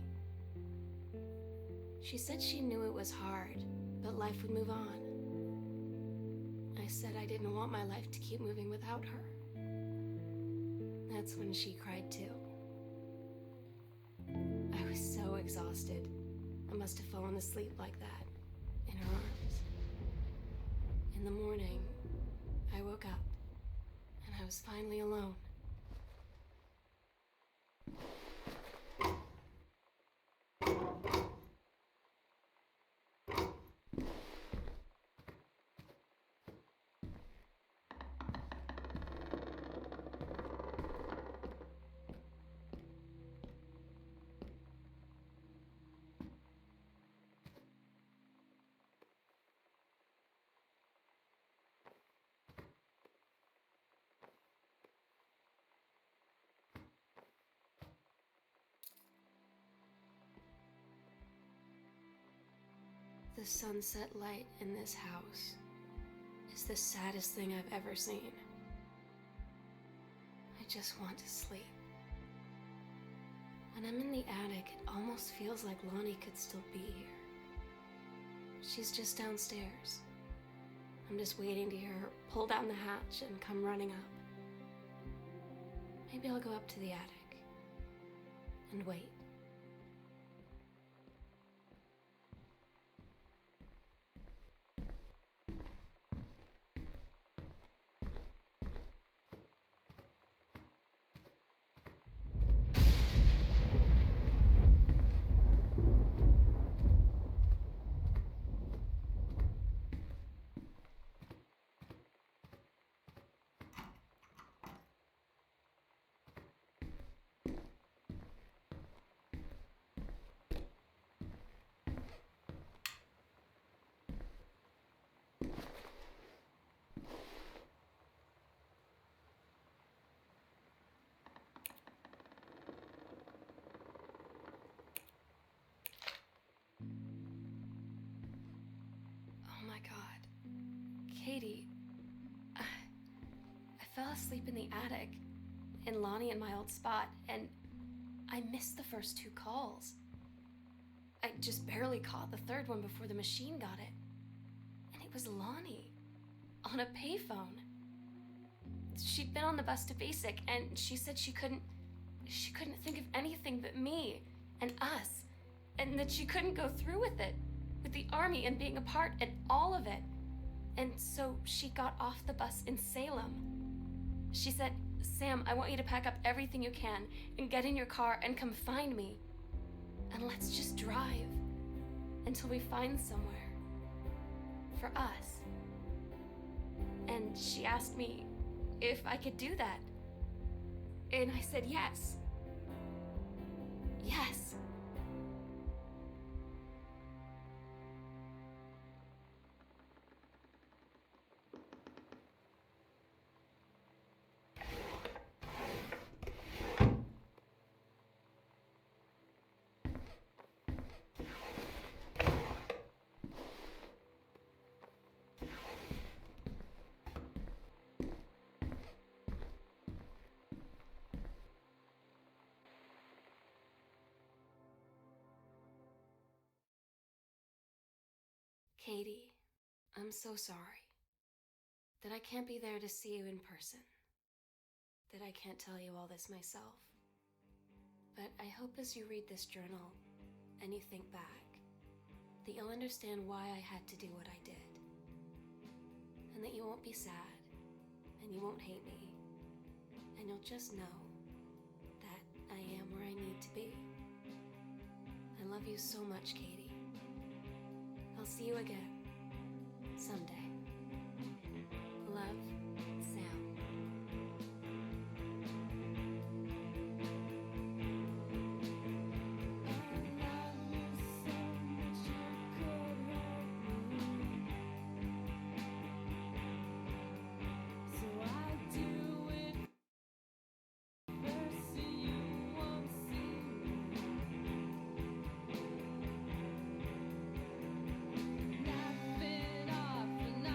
She said she knew it was hard, but life would move on. I said I didn't want my life to keep moving without her. That's when she cried too. I was so exhausted. I must have fallen asleep like that, in her arms. In the morning, I woke up, and I was finally alone. The sunset light in this house is the saddest thing I've ever seen. I just want to sleep. When I'm in the attic, it almost feels like Lonnie could still be here. She's just downstairs. I'm just waiting to hear her pull down the hatch and come running up. Maybe I'll go up to the attic and wait. Oh my God. Katie, I fell asleep in the attic, in Lonnie and my old spot, and I missed the first 2 calls. I just barely caught the third one before the machine got it. And it was Lonnie, on a payphone. She'd been on the bus to Basic, and she said she couldn't think of anything but me and us, and that she couldn't go through with it, with the Army and being a part and all of it. And so she got off the bus in Salem. She said, "Sam, I want you to pack up everything you can and get in your car and come find me. And let's just drive until we find somewhere for us." And she asked me if I could do that. And I said yes. Yes. Katie, I'm so sorry that I can't be there to see you in person, that I can't tell you all this myself. But I hope as you read this journal and you think back, that you'll understand why I had to do what I did, and that you won't be sad, and you won't hate me, and you'll just know that I am where I need to be. I love you so much, Katie. I'll see you again someday. Love, Sam. Laughing off and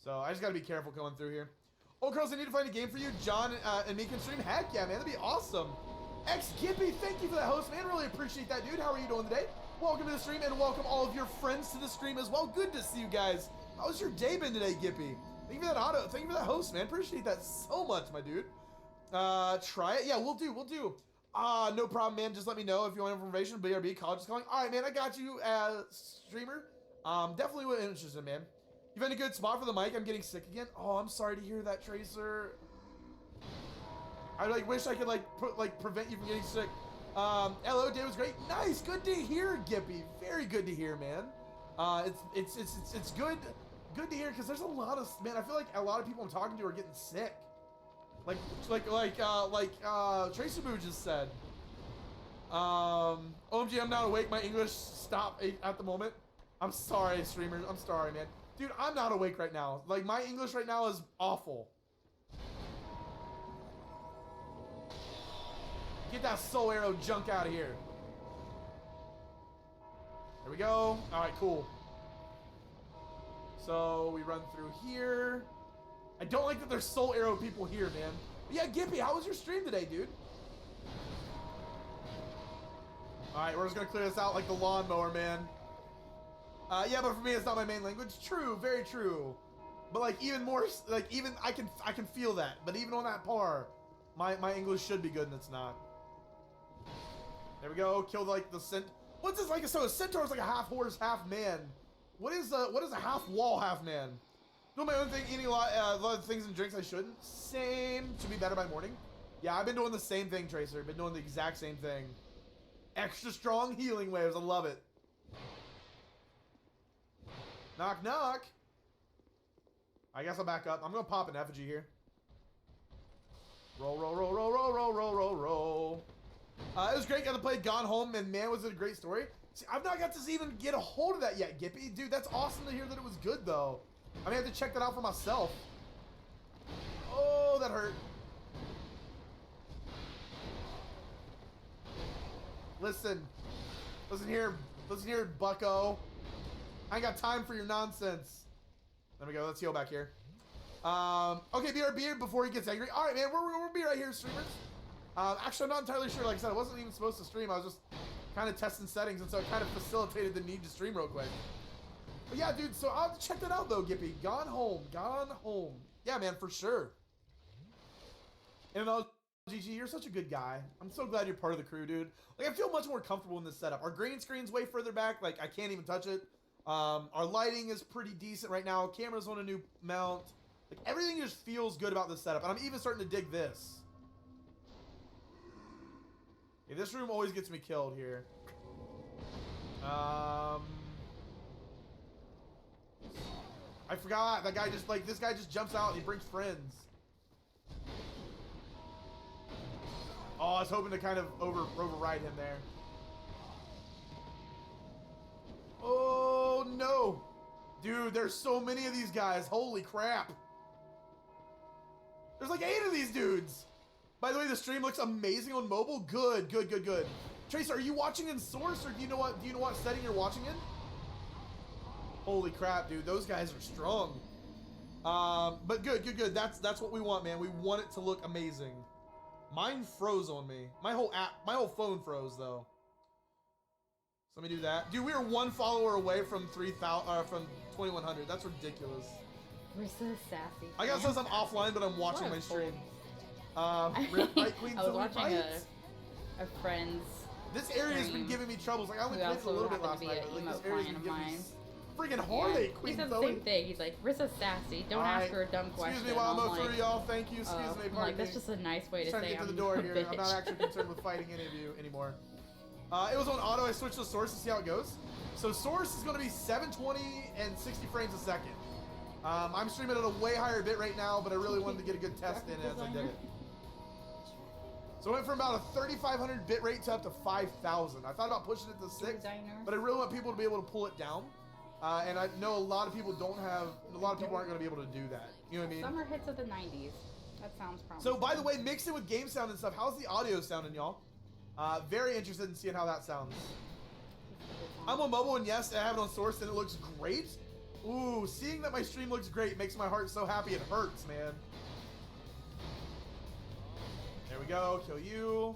So I just gotta be careful going through here. Oh, Curls, I need to find a game for you. John and me can stream. Heck yeah, man. That'd be awesome. X Gippy, thank you for that host, man. Really appreciate that, dude. How are you doing today? Welcome to the stream and welcome all of your friends to the stream as well. Good to see you guys. How's your day been today, Gippy? Thank you for that auto. Thank you for that host, man. Appreciate that so much, my dude. Try it. Yeah, we'll do. No problem, man. Just let me know if you want information. BRB, college is calling. All right, man. I got you, streamer. Definitely was interested, man. You've been a good spot for the mic. I'm getting sick again. Oh, I'm sorry to hear that, Tracer. I like wish I could prevent you from getting sick. LO day was great. Nice, good to hear, Gippy. Very good to hear, man. It's good to hear because there's a lot of I feel like a lot of people I'm talking to are getting sick. Like Tracer Boo just said. OMG, I'm not awake. My English stopped at the moment. I'm sorry, streamers. I'm sorry, man. Dude, I'm not awake right now. Like, my English right now is awful. Get that soul arrow junk out of here. There we go. All right, cool. So we run through here. I don't like that there's soul arrow people here, man. But yeah, Gippy, how was your stream today, dude? All right, we're just gonna clear this out like the lawnmower, man. Yeah, but for me, it's not my main language. True, very true. But like even more, like even I can feel that. But even on that par, my English should be good, and it's not. There we go. Killed like the cent. What's this like? So a centaur is like a half horse, half man. What is a half wall, half man? Doing my own thing, eating a lot of things and drinks I shouldn't. Same. Should be better by morning. Yeah, I've been doing the same thing, Tracer. Been doing the exact same thing. Extra strong healing waves. I love it. Knock, knock. I guess I'll back up. I'm gonna pop an effigy here. Roll, roll, roll, roll, roll, roll, roll, roll, roll. It was great. Got to play Gone Home, and man, was it a great story. See, I've not got to even get a hold of that yet, Gippy. Dude, that's awesome to hear that it was good, though. I may have to check that out for myself. Oh, that hurt. Listen here, bucko. I ain't got time for your nonsense. There we go. Let's heal back here. Okay, BRB before he gets angry. All right, man. We'll be right here, streamers. Actually, I'm not entirely sure. Like I said, I wasn't even supposed to stream. I was just kind of testing settings, and so it kind of facilitated the need to stream real quick. But yeah, dude. So I'll have to check that out, though, Gippy. Gone Home. Gone Home. Yeah, man, for sure. And GG, you're such a good guy. I'm so glad you're part of the crew, dude. Like, I feel much more comfortable in this setup. Our green screen's way further back. Like, I can't even touch it. Our lighting is pretty decent right now. Camera's on a new mount. Like, everything just feels good about this setup. And I'm even starting to dig this. Yeah, this room always gets me killed here. I forgot. That guy just, like, this guy just jumps out and he brings friends. Oh, I was hoping to kind of override him there. Oh, no. Dude, there's so many of these guys. Holy crap. There's like 8 of these dudes. By the way, the stream looks amazing on mobile. Good, good, good, good. Tracer, are you watching in Source, or do you know what setting you're watching in? Holy crap, dude. Those guys are strong. But good, good, good. That's what we want, man. We want it to look amazing. Mine froze on me. My whole phone froze though. So let me do that. Dude, we are 1 follower away from 3,000 from 2,100. That's ridiculous. We're so sassy. I guess since I'm offline, but I'm watching my stream. Right, Queen I was watching a friend's. This area has been giving me troubles. Like I only played it a little bit last night. But, like, this area's been giving me freaking heartache. Queen he said the same thing. He's like, we're so sassy. Don't ask her a dumb question. Excuse me while I'm over y'all. Thank you. Excuse me. I'm like, that's just a nice way to trying say to get to I'm the door a here. bitch. I'm not actually concerned with fighting any of you anymore. It was on auto. I switched to Source to see how it goes. So Source is going to be 720 and 60 frames a second. I'm streaming at a way higher bit right now, but I really wanted to get a good test in as I did it. So I went from about a 3,500 bit rate to up to 5,000. I thought about pushing it to 6, but I really want people to be able to pull it down. And I know a lot of people aren't going to be able to do that. You know what I mean? Summer hits of the 90s. That sounds promising. So by the way, mix it with game sound and stuff. How's the audio sounding, y'all? Very interested in seeing how that sounds. I'm on mobile, and yes, I have it on Source, and it looks great. Ooh, seeing that my stream looks great makes my heart so happy it hurts, man. There we go, kill you.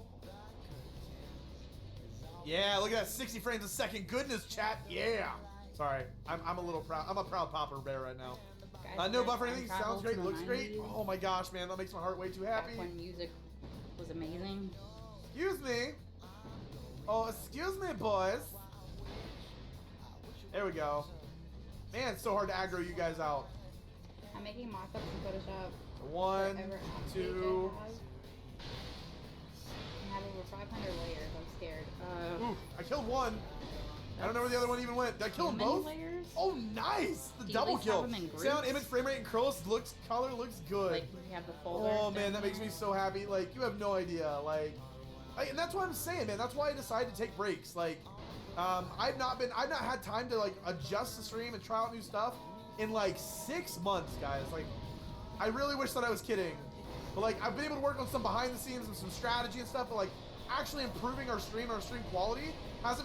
Yeah, look at that, 60 frames a second. Goodness, chat, yeah. Sorry, I'm a little proud. I'm a proud Papa Bear right now. Guys, No first buffer, time anything. travel Sounds great, to the looks great. 90s. Oh my gosh, man, that makes my heart way too happy. Back when music was amazing. Excuse me. Oh, excuse me, boys. There we go. Man, it's so hard to aggro you guys out. I'm making mock-ups in Photoshop. One, Forever two. I have over 500 layers. I'm scared. Ooh, I killed one. I don't know where the other one even went. Did I kill them Many both? layers? Oh, nice! The Do you double at least have kill. them in groups? Sound, image, frame rate, and color looks good. Like you have the folder. Oh man, that makes me so happy. Like you have no idea. And that's what I'm saying, man. That's why I decided to take breaks. Like, I've not had time to like adjust the stream and try out new stuff in like 6 months, guys. Like, I really wish that I was kidding, but like I've been able to work on some behind the scenes and some strategy and stuff. But like actually improving our stream quality hasn't